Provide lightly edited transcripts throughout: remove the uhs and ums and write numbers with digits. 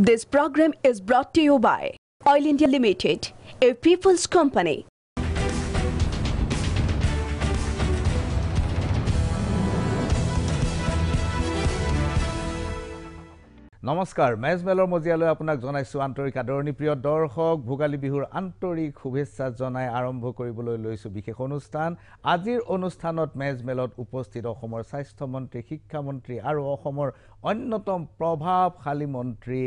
This program is brought to you by Oil India Limited, a people's company. নমস্কাৰ মেজমেলৰ মজিয়ালৈ আপোনাক জনাইছো আন্তৰিক আদৰণি প্ৰিয় দৰ্শক ভোগালী বিহুৰ আন্তৰিক শুভেচ্ছা জনাই আৰম্ভ কৰিবলৈ লৈছো বিশেষ অনুষ্ঠান আজিৰ অনুষ্ঠানত মেজমেলত উপস্থিত অসমৰ স্বাস্থ্য মন্ত্ৰী শিক্ষা মন্ত্ৰী আৰু অসমৰ অন্যতম প্ৰভাৱশালী মন্ত্ৰী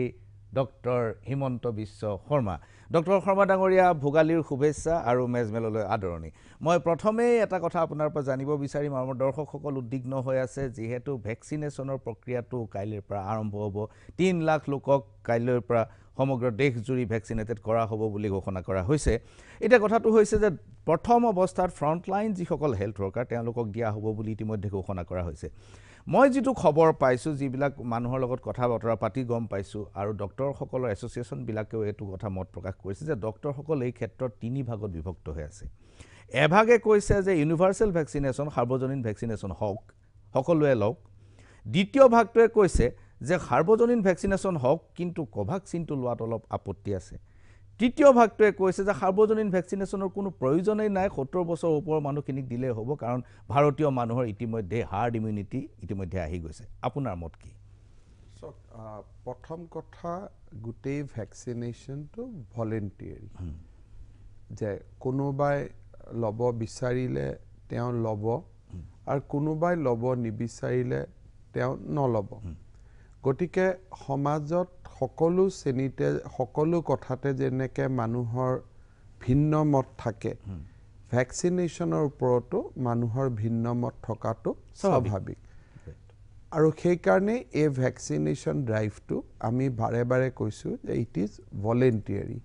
ডক্টৰ হিমন্ত বিশ্ব শৰ্মা ডক্টৰ শৰ্মা ডাঙৰীয়া ভোগালীৰ শুভেচ্ছা আৰু মেজমেললৈ আদৰণি মই প্ৰথমে এটা কথা আপোনাৰ পৰা জানিব বিচাৰিম আমাৰ দৰ্শকসকল উদ্বিগ্ন হৈ আছে যেহেতু ভ্যাকচিনেশনৰ প্ৰক্ৰিয়াটো কাইলৈৰ পৰা আৰম্ভ হ'ব 3 লাখ লোকক কাইলৈৰ পৰা সমগ্ৰ দেশ জুৰি ভ্যাকচিনেটেড কৰা হ'ব বুলি ঘোষণা কৰা হৈছে এটা কথাটো হৈছে যে প্ৰথম অৱস্থাত ফ্ৰণ্টলাইন যিসকল হেলথ ওয়াৰ্কাৰ তেওঁলোকক দিয়া হ'ব বুলি ইতিমধ্যে ঘোষণা কৰা হৈছে মই যেটো খবৰ পাইছো যিবিলাক মানুহৰ লগত কথা বতৰা পাতি গম পাইছো আৰু ডক্টৰসকলৰ এছ'চিয়েচন বিলাকেও এটো কথা মত প্ৰকাশ কৰিছে যে ডক্টৰসকল এই ক্ষেত্ৰত তিনি ভাগত বিভক্ত হৈ আছে এভাগে কৈছে যে ইউনিভাৰ্সাল ভ্যাকচিনেশন সাৰ্বজনীন ভ্যাকচিনেশন হওক সকলোৱে লওক দ্বিতীয় ভাগটোৱে কৈছে যে সাৰ্বজনীন ভ্যাকচিনেশন হওক কিন্তু কোভাক্সিনটো লোৱাত অলপ আপত্তি আছে তৃতীয় ভাগটোৱে কৈছে যে সাৰ্বজনীন ভ্যাকচিনেশনৰ কোনো প্ৰয়োজনেই নাই 70 বছৰ ওপৰৰ মানুহখিনিক দিলে হ'ব কাৰণ ভাৰতীয় মানুহৰ ইতিমধ্যে হাৰ্ড ইমিউনিটি ইতিমধ্যে আহি গৈছে আপোনাৰ মত কি প্ৰথম কথা গুটেই ভ্যাকচিনেশনটো ভলেন্টিয়াৰি যে কোনোবাই লব বিচাৰিলে তেওঁ লব আৰু কোনোবাই লব নিবিচাৰিলে তেওঁ নলব গতিকে সমাজত সকলো শ্ৰেণীতে সকলো কথাতে যেনেকে মানুহৰ ভিন্ন মত থাকে ভ্যাকচিনেশনৰ ওপৰতো মানুহৰ ভিন্ন মত থকাটো স্বাভাৱিক আৰু সেই কাৰণে এই ভ্যাকচিনেশন ড্ৰাইভটো আমি বাৰে বাৰে কৈছো যে ইট ইজ ভলেন্টিয়াৰি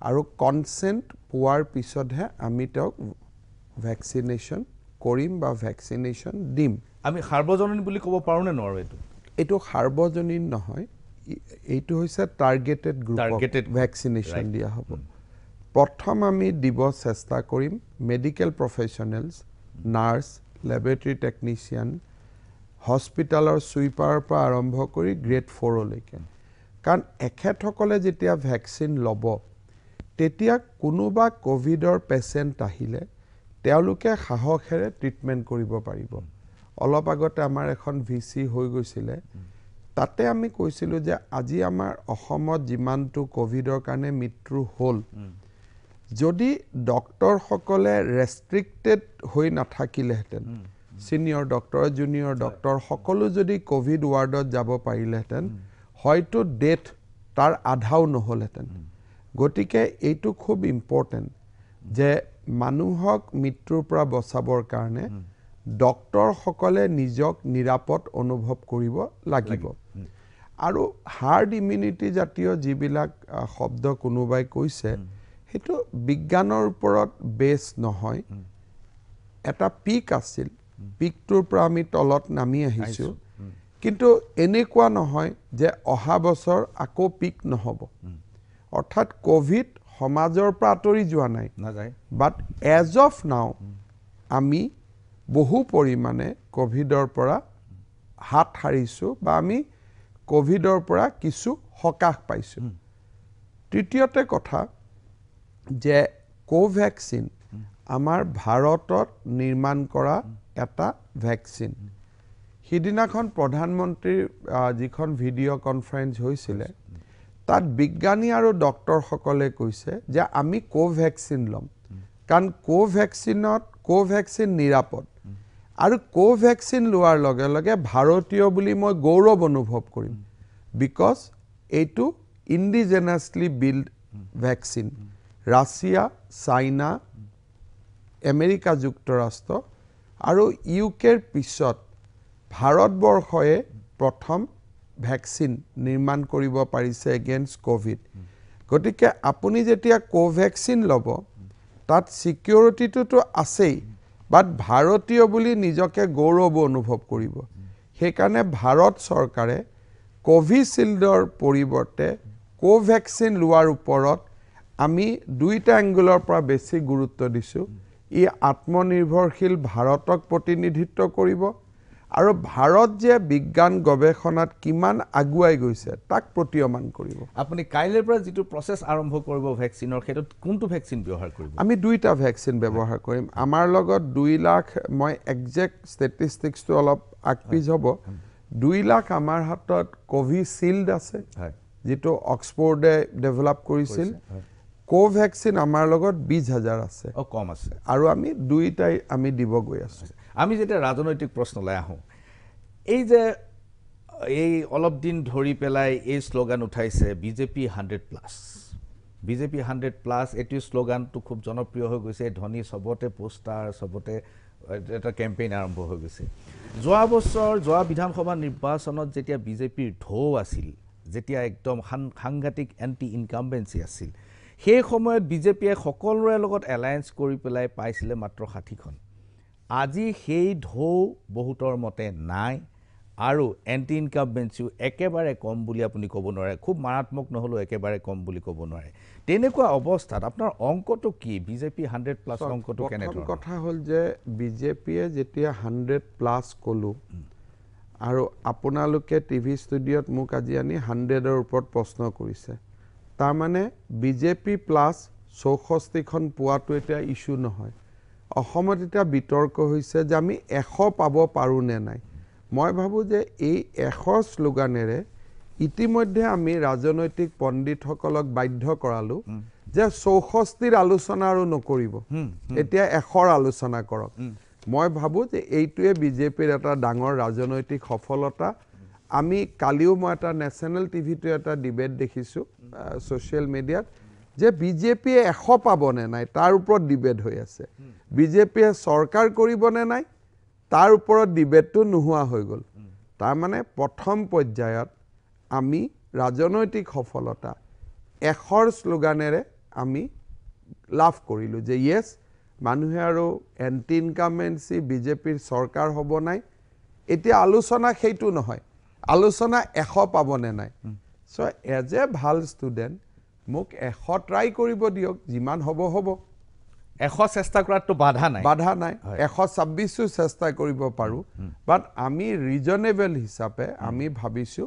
আৰু কনসেন্ট পোৱাৰ পিছতহে আমি তেওঁক ভ্যাকচিনেশন কৰিম বা ভ্যাকচিনেশন দিম আমি সাৰ্বজনীন বুলি ক'ব পাৰো নে নোৱাৰো এটো সাৰ্বজনীন নহয় এইটো হৈছে টাৰ্গেটেড গ্ৰুপ ভ্যাকচিনেশন দিয়া হ'ব প্ৰথম আমি দিব চেষ্টা কৰিম মেডিকেল প্ৰফেশনেলছ নাৰ্স ল্যাবৰেটৰী টেকনিশিয়ান হস্পিটালৰ সুইপাৰৰ পৰা আৰম্ভ কৰি গ্ৰেড 4 লৈকে কাৰণ এখেতসকলে যেতিয়া ভ্যাকচিন ল'ব তেতিয়া কোনোবা কোভিডৰ পেশেন্ট আহিলে তেওঁলোকে সাহসেৰে ট্ৰিটমেন্ট কৰিব পাৰিব অলপ আগতে আমাৰ এখন ভিসি হৈ গৈছিলে তাতে আমি কৈছিলো যে আজি আমাৰ অসমত যিমানটো কোভিডৰ কাৰণে মৃত্যু হ'ল যদি ডক্টৰ সকলে ৰেষ্ট্ৰিক্টেড হৈ নাথাকিলেহেঁতেন সিনিয়ৰ ডক্টৰ জুনিয়ৰ ডক্টৰ সকলো যদি কোভিড ওয়াৰ্ডত যাব পাৰিলেহেঁতেন হয়তো ডেথ তাৰ আধাও নহলহেঁতেন গতিকে এইটো খুব ইম্পৰ্টেন্ট যে মানুহক মৃত্যুৰ পৰা বচাবৰ কাৰণে ডক্টৰ সকলে নিজক নিৰাপদ অনুভৱ কৰিব লাগিব আৰু হাৰ্ড ইমিউনিটি জাতীয় যিবিলাক শব্দ কোনোবাই কৈছে হেতু বিজ্ঞানৰ ওপৰত বেছ নহয় এটা পিক আছিল পিকটোৰ পৰা আমি তলত নামি আহিছো কিন্তু এনেকুৱা নহয় যে অহা বছৰ আকৌ পিক নহব অৰ্থাৎ কোভিড সমাজৰ পৰা আঁতৰি যোৱা নাই বাট এজ অফ নাও আমি বহু পৰিমাণে কোভিডৰ পৰা হাত হাৰিছো বা আমি কোভিডৰ পৰা কিছু হকাহ পাইছো তৃতীয়তে কথা যে কোভ্যাক্সিন আমাৰ ভাৰতত নিৰ্মাণ কৰা এটা ভ্যাকচিন হিদিনাখন প্ৰধানমন্ত্ৰীৰ যিখন ভিডিঅ' কনফাৰেন্স হৈছিলে তাত বিজ্ঞানী আৰু ডক্টৰ সকলে কৈছে যে আমি কোভ্যাক্সিন লম কাৰণ কোভ্যাক্সিন নিৰাপদ আৰু কোভ্যাক্সিন লোৱাৰ লগে লগে ভাৰতীয় বুলি মই গৌৰৱ অনুভৱ কৰিম বিকজ এইটো indigenously build vaccine Russia China America যুক্তৰাষ্ট্ৰ আৰু ইউকেৰ পিছত ভাৰতবৰ্ষয়ে প্ৰথম ভ্যাকচিন নিৰ্মাণ কৰিব পাৰিছে এগেইনষ্ট কোভিড গতিকে আপুনি যেতিয়া কোভ্যাক্সিন ল'ব তাত সিকিউৰিটিটো আছেই বাট ভাৰতীয় বুলি নিজকে গৌৰৱ অনুভৱ কৰিব সেইকাৰণে ভাৰত চৰকাৰে কোভিশিল্ডৰ পৰিৱৰ্তে কোভ্যাক্সিন লোৱাৰ ওপৰত আমি দুইটা এংগুলৰ পৰা বেছি গুৰুত্ব দিছো ই আত্মনিৰ্ভৰশীল ভাৰতক প্ৰতিনিধিত্ব কৰিব আৰু ভাৰত যে বিজ্ঞান গৱেষণাত কিমান আগুৱাই গৈছে তাক প্ৰতীয়মান কৰিব আপুনি কাইলৈৰ পৰা যিটো প্ৰচেছ আৰম্ভ কৰিব ভেকচিনৰ ক্ষেত্ৰত কোনটো ভেকচিন ব্যৱহাৰ কৰিব আমি দুইটা ভেকচিন ব্যৱহাৰ কৰিম আমাৰ লগত 2 লাখ মই একজেক্ট ষ্টেটিষ্টিক্সটো অলপ আগপিছ হ'ব 2 লাখ আমাৰ হাতত কোভিচিল্ড আছে যেটো অক্সফোৰ্ডে ডেভেলপ কৰিছিল কোভেক্সিন আমাৰ লগত 20,000 আছে কম আছে আৰু আমি দুইটাই আমি দিব গৈ আছো আমি যেতিয়া ৰাজনৈতিক প্ৰশ্নলৈ আহোঁ এই যে এই অলপ দিন ধৰি পেলাই এই শ্লোগান উঠাইছে বিজেপি 100+, বিজেপি 100+, এটি শ্লোগানটো খুব জনপ্ৰিয় হৈ গৈছে ধনী সবতে পোষ্টাৰ সবতে এটা কেম্পেইন আৰম্ভ হৈ গৈছে যোৱা বছৰ যোৱা বিধানসভা নিৰ্বাচনত যেতিয়া বিজেপিৰ ঢৌ আছিল যেতিয়া একদম সাংঘাতিক এন্টি ইনকামবেন্সি আছিল সেই সময়ত বিজেপিয়ে সকলোৰে লগত এলায়েন্স কৰি পেলাই পাইছিলে মাত্ৰ 60খন আজি সেই ঢৌ বহুতৰ মতে নাই আৰু এন্টি ইনকামবেন্সিও একেবাৰে কম বুলি আপুনি ক'ব নোৱাৰে খুব মাৰাত্মক নহলেও একেবাৰে কম বুলি ক'ব নোৱাৰে তেনেকুৱা অৱস্থাত আপোনাৰ অংকটো কি বিজেপি 100+ অংকটো কেনে ধৰণৰ কথা হ'ল যে বিজেপিয়ে যেতিয়া 100+ কলো আৰু আপোনালোকে টিভি ষ্টুডিঅ'ত মোক আজি আনি 100ৰ ওপৰত প্ৰশ্ন কৰিছে তাৰ মানে বিজেপি প্লাস 64খন পোৱাটো এটা ইস্যু নহয় অসমত এটা বিতৰ্ক হৈছে যে আমি 100 পাব পাৰো নে নাই মই ভাবো যে এই 100 শ্লোগানেৰে ইতিমধ্যে আমি ৰাজনৈতিক পণ্ডিতসকলক বাধ্য কৰালো যে 64ৰ আলোচনা আৰু নকৰিব এতিয়া 100ৰ আলোচনা কৰক মই ভাবো যে এইটোৱে বিজেপিৰ এটা ডাঙৰ ৰাজনৈতিক সফলতা আমি কালিও মই এটা নেশনাল টিভিটো এটা ডিবেট দেখিছো সোশ্যাল মিডিয়াত যে বিজেপিয়ে 100 পাবনে নাই তাৰ ওপৰত ডিবেট হৈ আছে বিজেপিয়ে চৰকাৰ কৰিবনে নাই তাৰ ওপৰত ডিবেটটো নোহোৱা হৈ গ'ল তাৰ মানে প্ৰথম পৰ্যায়ত আমি ৰাজনৈতিক সফলতা 100ৰ শ্লোগানেৰে আমি লাভ কৰিলো যে ইয়েস মানুহে আৰু এন্টি ইনকামেন্সি বিজেপিৰ চৰকাৰ হ'ব নাই এতিয়া আলোচনা সেইটো নহয় আলোচনা 100 পাবনে নাই সো এজ এ ভাল ষ্টুডেন্ট মোক 100 ট্ৰাই কৰিব দিয়ক যিমান হ'ব 100 চেষ্টা কৰাটো বাধা নাই 126 চেষ্টা কৰিব পাৰো বাট আমি ৰিজনেবল হিচাপে আমি ভাবিছো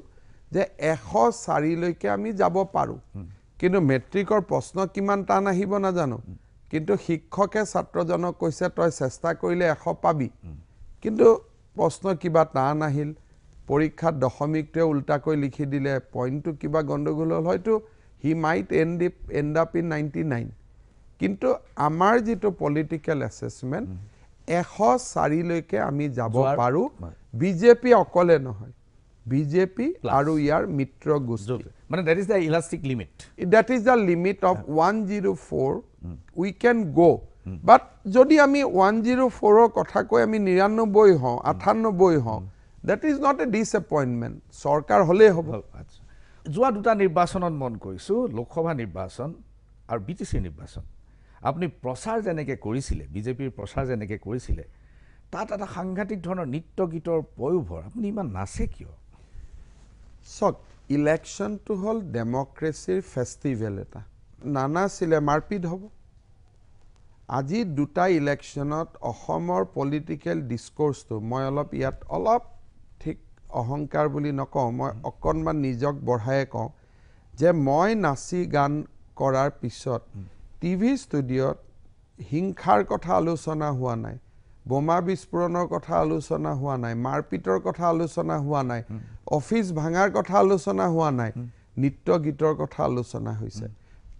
যে 104 লৈকে আমি যাব পাৰো কিন্তু মেট্ৰিকৰ প্ৰশ্ন কিমান টান আহিব না জানো কিন্তু শিক্ষকে ছাত্ৰজনক কৈছে তই চেষ্টা কৰিলে 100 পাবি কিন্তু প্ৰশ্ন কিবা টান আহিল পৰীক্ষাত দশমিকটো উল্টাকৈ লিখি দিলে পইণ্টটো কিবা গণ্ডগোল হ'ল হয়তো হি মাইট এন্ড আপ ইন 99 কিন্তু আমাৰ যেটো পলিটিক্যাল অ্যাসেসমেন্ট 104 লৈকে আমি যাব পাৰো বিজেপি অকলে নহয় বিজেপি আৰু ইয়াৰ মিত্ৰ গোষ্ঠী মানে that is the elastic limit that is the limit of 104 we can go but যদি আমি 104 ৰ কথা কৈ আমি 99 হওঁ 98 হওঁ that is not a disappointment সৰকাৰ হলে হ'ব যোৱা দুটা নিৰ্বাচনত মন কৰিছো লোকসভা নিৰ্বাচন আৰু বিটিসি নিৰ্বাচন আপুনি প্ৰচাৰ যেনেকৈ কৰিছিলে বিজেপিৰ প্ৰচাৰ যেনেকৈ কৰিছিলে তাত এটা সাংঘাতিক ধৰণৰ নৃত্য গীতৰ পয়োভৰ আপুনি ইমান নাচে কিয় সক ইলেকশন টু হল ডেমক্ৰেসিৰ ফেষ্টিভেল এটা নানাছিলে মাৰপিট হ'ব আজি দুটা ইলেকশনত অসমৰ পলিটিক্যাল ডিসকোৰ্সটো মই অলপ ইয়াত অলপ ঠিক অহংকাৰ বুলি নকওঁ মই অকনমান নিজক বঢ়াই কওঁ যে মই নাচি গান কৰাৰ পিছত টিভি ষ্টুডিঅ'ত হিংসাৰ কথা আলোচনা হোৱা নাই বোমা বিস্ফোৰণৰ কথা আলোচনা হোৱা নাই মাৰপিটৰ কথা আলোচনা হোৱা নাই অফিস ভাঙাৰ কথা আলোচনা হোৱা নাই নৃত্য গীতৰ কথা আলোচনা হৈছে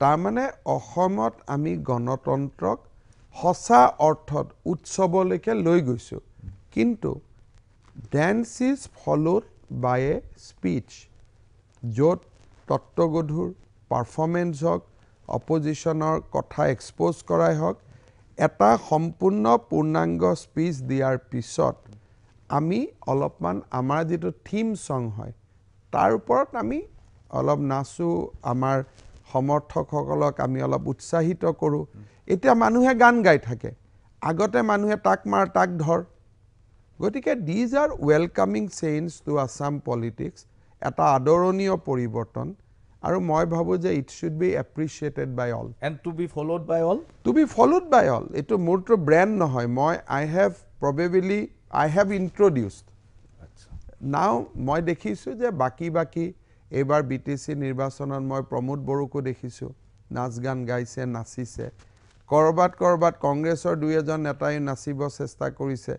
তাৰ মানে অসমত আমি গণতন্ত্ৰক হসা অৰ্থত উৎসৱলৈকে লৈ গৈছো কিন্তু dance is followed by a speech য'ত তত্ত্বগধুৰ পাৰফৰ্মেন্স হওক অপজিশনৰ কথা এক্সপোজ কৰাই হওক এটা সম্পূৰ্ণ পূৰ্ণাংগ স্পিচ দিয়াৰ পিছত আমি অলপমান আমাৰ যেটো থিম সং হয় তাৰ ওপৰত আমি অলপ নাচো আমাৰ সমৰ্থকসকলক আমি অলপ উৎসাহিত কৰো এতিয়া মানুহে গান গাই থাকে আগতে মানুহে টাক মাৰ টাক ধৰ গতিকে these are welcoming change to Assam politics এটা আদৰণীয় পৰিৱৰ্তন আৰু মই ভাবো যে it should be appreciated by all and to be followed by all এটো মোৰটো ব্ৰ্যান্ড নহয় মই I have introduced নাও মই দেখিছোঁ যে বাকি এইবাৰ BTC নিৰ্বাচনত মই প্ৰমোদ বড়োকো দেখিছোঁ নাচ গান গাইছে নাচিছে কৰবাত কংগ্ৰেছৰ দুই এজন নেতাই নাচিব চেষ্টা কৰিছে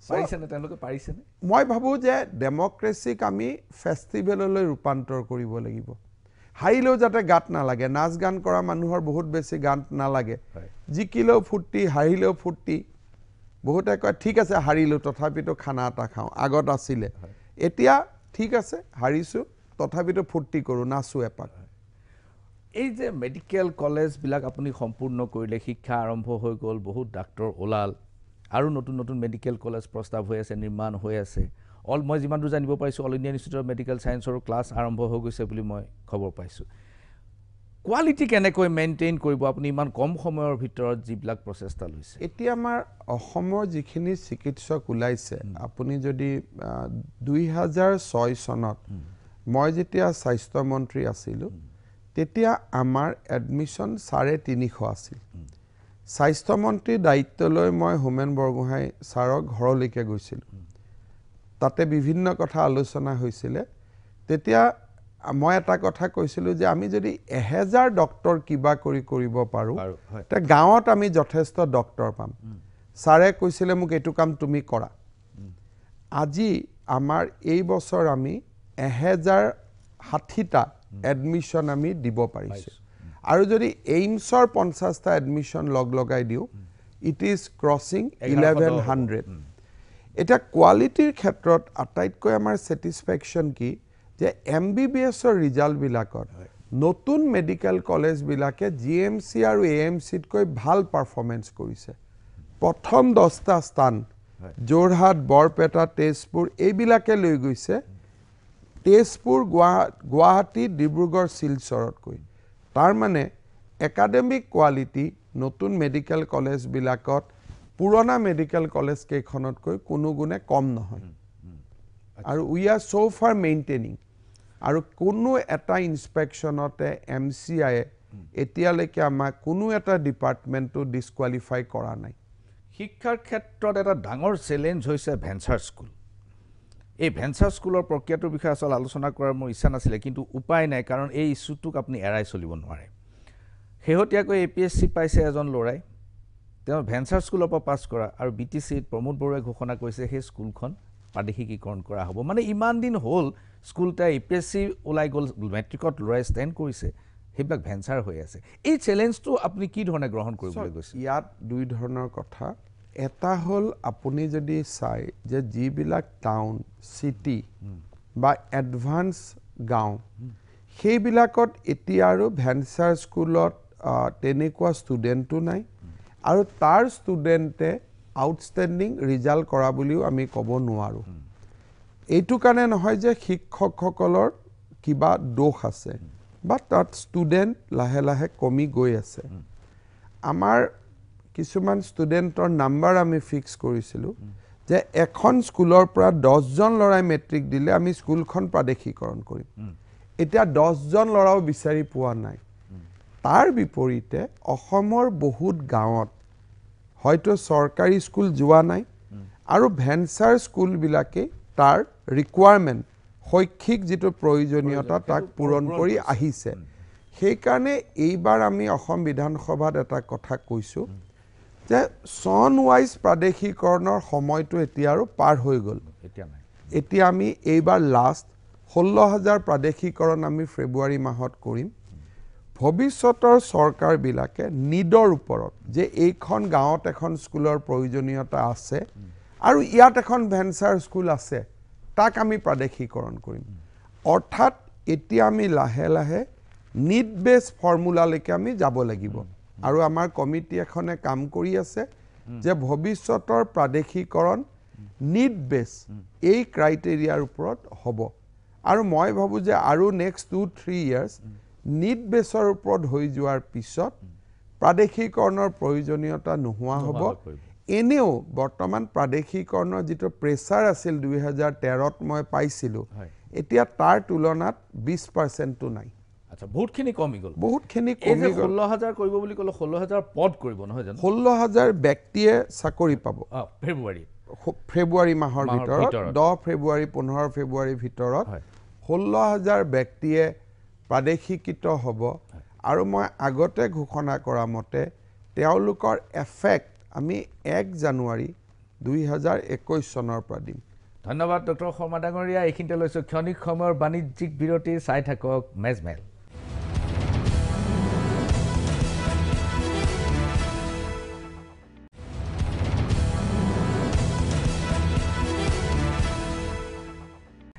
পাৰিছেনে তেওঁলোকে পাৰিছেনে মই ভাবো যে ডেমক্ৰেসিক আমি ফেষ্টিভেললৈ ৰূপান্তৰ কৰিব লাগিব হাৰিলেও যাতে গাত নালাগে নাচ গান কৰা মানুহৰ বহুত বেছি গাত নালাগে জিকিলেও ফুৰ্তি হাৰিলেও ফুৰ্তি বহুতে কয় ঠিক আছে হাৰিলো তথাপিতো খানা এটা খাওঁ আগত আছিলে এতিয়া ঠিক আছে হাৰিছো তথাপিতো ফুৰ্তি কৰো নাচো এপাক এই যে মেডিকেল কলেজ বিলাক আপুনি সম্পূৰ্ণ কৰিলে শিক্ষা আৰম্ভ হৈ গ'ল বহুত ডাক্তৰ ওলাল আৰু নতুন মেডিকেল কলেজ প্ৰস্তাৱ হৈ আছে নিৰ্মাণ হৈ আছে মই যিমান দূৰ জানিব পাৰিছোঁ all India institute of medical ছায়েন্সৰ ক্লাছ আৰম্ভ হৈ গৈছে বুলি মই খবৰ পাইছোঁ কোৱালিটি কেনেকৈ মেইনটেইন কৰিব আপুনি ইমান কম সময়ৰ ভিতৰত যিবিলাক প্ৰচেষ্টা লৈছে এতিয়া আমাৰ অসমৰ যিখিনি চিকিৎসক ওলাইছে আপুনি যদি 2006 চনত মই যেতিয়া স্বাস্থ্য মন্ত্ৰী আছিলোঁ তেতিয়া আমাৰ এডমিশন 350 আছিল স্বাস্থ্য মন্ত্ৰীৰ দায়িত্ব লৈ মই হোমেন বৰগোহাঁই ছাৰক ঘৰলৈকে গৈছিলোঁ তাতে বিভিন্ন কথা আলোচনা হৈছিলে তেতিয়া মই এটা কথা কৈছিলোঁ যে আমি যদি 1000 ডক্টৰ কিবা কৰিব পাৰোঁ তে গাঁৱত আমি যথেষ্ট ডক্টৰ পাম ছাৰে কৈছিলে মোক এইটো কাম তুমি কৰা আজি আমাৰ এই বছৰ আমি 1060টা এডমিশন আমি দিব পাৰিছোঁ আৰু যদি এইমছৰ 50টা এডমিশন লগাই দিওঁ ইট ইজ ক্ৰছিং 1100 এটা কোৱালিটিৰ ক্ষেত্ৰত আটাইতকৈ আমাৰ স্যাটিসফ্যাকশন কি যে MBBSৰ ৰিজাল্ট বিলাকত নতুন মেডিকেল কলেজ বিলাকে GMC আৰু AMCত কৈ ভাল পাৰফৰমেন্স কৰিছে প্ৰথম 10টা স্থান যোৰহাট বৰপেটা তেজপুৰ এই বিলাকে লৈ গৈছে তেজপুৰ গুৱাহাটী ডিব্ৰুগড় শিলচৰত কৈ তাৰ মানে একাডেমিক কোৱালিটি নতুন মেডিকেল কলেজ বিলাকত পুৰণা মেডিকেল কলেজ কেইখনতকৈ কোনো গুণে কম নহয় আৰু উই আৰ সো ফাৰ মেইনটেইনিং আৰু কোনো এটা ইনস্পেকশনতে MCI এতিয়ালৈকে আমাক কোনো এটা ডিপাৰ্টমেন্টটো ডিসকোৱালিফাই কৰা নাই শিক্ষাৰ ক্ষেত্ৰত এটা ডাঙৰ চ্যালেঞ্জ হৈছে ভেঞ্চাৰ স্কুল এই ভেঞ্চাৰ স্কুলৰ প্ৰক্ৰিয়াটোৰ বিষয়ে আসল আলোচনা কৰাৰ মোৰ ইচ্ছা নাছিলে কিন্তু উপায় নাই কাৰণ এই ইস্যুটোক আপুনি এৰাই চলিব নোৱাৰে শেহতীয়াকৈ APSC পাইছে এজন লৰাই তেওঁ ভেঞ্চাৰ স্কুলৰ পৰা পাছ কৰা আৰু BTCত প্ৰমোদ বড়োৱে ঘোষণা কৰিছে সেই স্কুলখন প্ৰাদেশিকীকৰণ কৰা হ'ব মানে ইমান দিন হ'ল স্কুলটা APSC ওলাই গ'ল মেট্ৰিকত লৰাই ষ্টেণ্ড কৰিছে সেইবিলাক ভেঞ্চাৰ হৈ আছে এই চ্যালেঞ্জটো আপুনি কি ধৰণে গ্ৰহণ কৰিবলৈ গৈছে ইয়াত দুই ধৰণৰ কথা এটা হল আপুনি যদি চাই যে যিবিলাক টাউন সিটি বা এডভান্স গাঁও সেইবিলাকত এতিয়া আৰু ভেঞ্চাৰ স্কুলত তেনেকুৱা ষ্টুডেণ্টটো নাই আৰু তাৰ ষ্টুডেণ্টে আউটষ্টেণ্ডিং ৰিজাল্ট কৰা বুলিও আমি ক'ব নোৱাৰোঁ এইটো কাৰণে নহয় যে শিক্ষকসকলৰ কিবা দোষ আছে বা তাত ষ্টুডেণ্ট লাহে লাহে কমি গৈ আছে আমাৰ কিছুমান ষ্টুডেণ্টৰ নাম্বাৰ আমি ফিক্স কৰিছিলোঁ যে এখন স্কুলৰ পৰা 10 জন ল'ৰাই মেট্ৰিক দিলে আমি স্কুলখন প্ৰাদেশিকৰণ কৰিম এতিয়া 10 জন ল'ৰাও বিচাৰি পোৱা নাই তাৰ বিপৰীতে অসমৰ বহুত গাঁৱত হয়তো চৰকাৰী স্কুল যোৱা নাই আৰু ভেঞ্চাৰ স্কুল বিলাকে তাৰ ৰিকুৱাৰমেন্ট শৈক্ষিক যেটো প্ৰয়োজনীয়তা তাক পূৰণ কৰি আহিছে সেই কাৰণে এইবাৰ আমি অসম বিধানসভাত এটা কথা কৈছো যে সন ওয়াইজ প্ৰাদেশিকৰণৰ সময়টো এতিয়া আৰু পাৰ হৈ গ'ল এতিয়া আমি এইবাৰ লাষ্ট 16000 প্ৰাদেশিকৰণ আমি ফেব্ৰুৱাৰী মাহত কৰিম ভৱিষ্যতৰ চৰকাৰ বিলাকে নিডৰ ওপৰত যে এইখন গাঁৱত এখন স্কুলৰ প্ৰয়োজনীয়তা আছে আৰু ইয়াত এখন ভেঞ্চাৰ স্কুল আছে তাক আমি প্ৰাদেশিকৰণ কৰিম অৰ্থাৎ এতিয়া আমি লাহে লাহে নিড বেস ফৰ্মুলালৈকে আমি যাব লাগিব আৰু আমাৰ কমিটি এখনে কাম কৰি আছে যে ভৱিষ্যতৰ প্ৰাদেশিকৰণ নিড বেস এই ক্ৰাইটেৰিয়াৰ ওপৰত হ'ব আৰু মই ভাবো যে আৰু নেক্সট 2-3 ইয়াৰ্স নিড বেসৰ ওপৰত হৈ যোৱাৰ পিছত প্ৰাদেশিকৰণৰ প্ৰয়োজনীয়তা নোহোৱা হ'ব এনেও বৰ্তমান প্ৰাদেশিকৰণৰ যেটো প্ৰেছাৰ আছিল 2013ত মই পাইছিলো এতিয়া তাৰ তুলনাত 20% টো নাই আচ্ছা বহুতখিনি কমি গ'ল 16000 কৰিব বুলি ক'লে 16000 পদ কৰিব নহয় জানো 16000 ব্যক্তিয়ে চাকৰি পাব ফেব্ৰুৱাৰী মাহৰ ভিতৰত 10 ফেব্ৰুৱাৰী 15 ফেব্ৰুৱাৰীৰ ভিতৰত 16,000 ব্যক্তিয়ে প্ৰাদেশিকৃত হ'ব আৰু মই আগতে ঘোষণা কৰা মতে তেওঁলোকৰ এফেক্ট আমি 1 জানুৱাৰী 2021 চনৰ পৰা দিম ধন্যবাদ ডক্টৰ শৰ্মা ডাঙৰীয়া এইখিনিতে লৈছো ক্ষণিক সময়ৰ বাণিজ্যিক বিৰতি চাই থাকক মেজমেল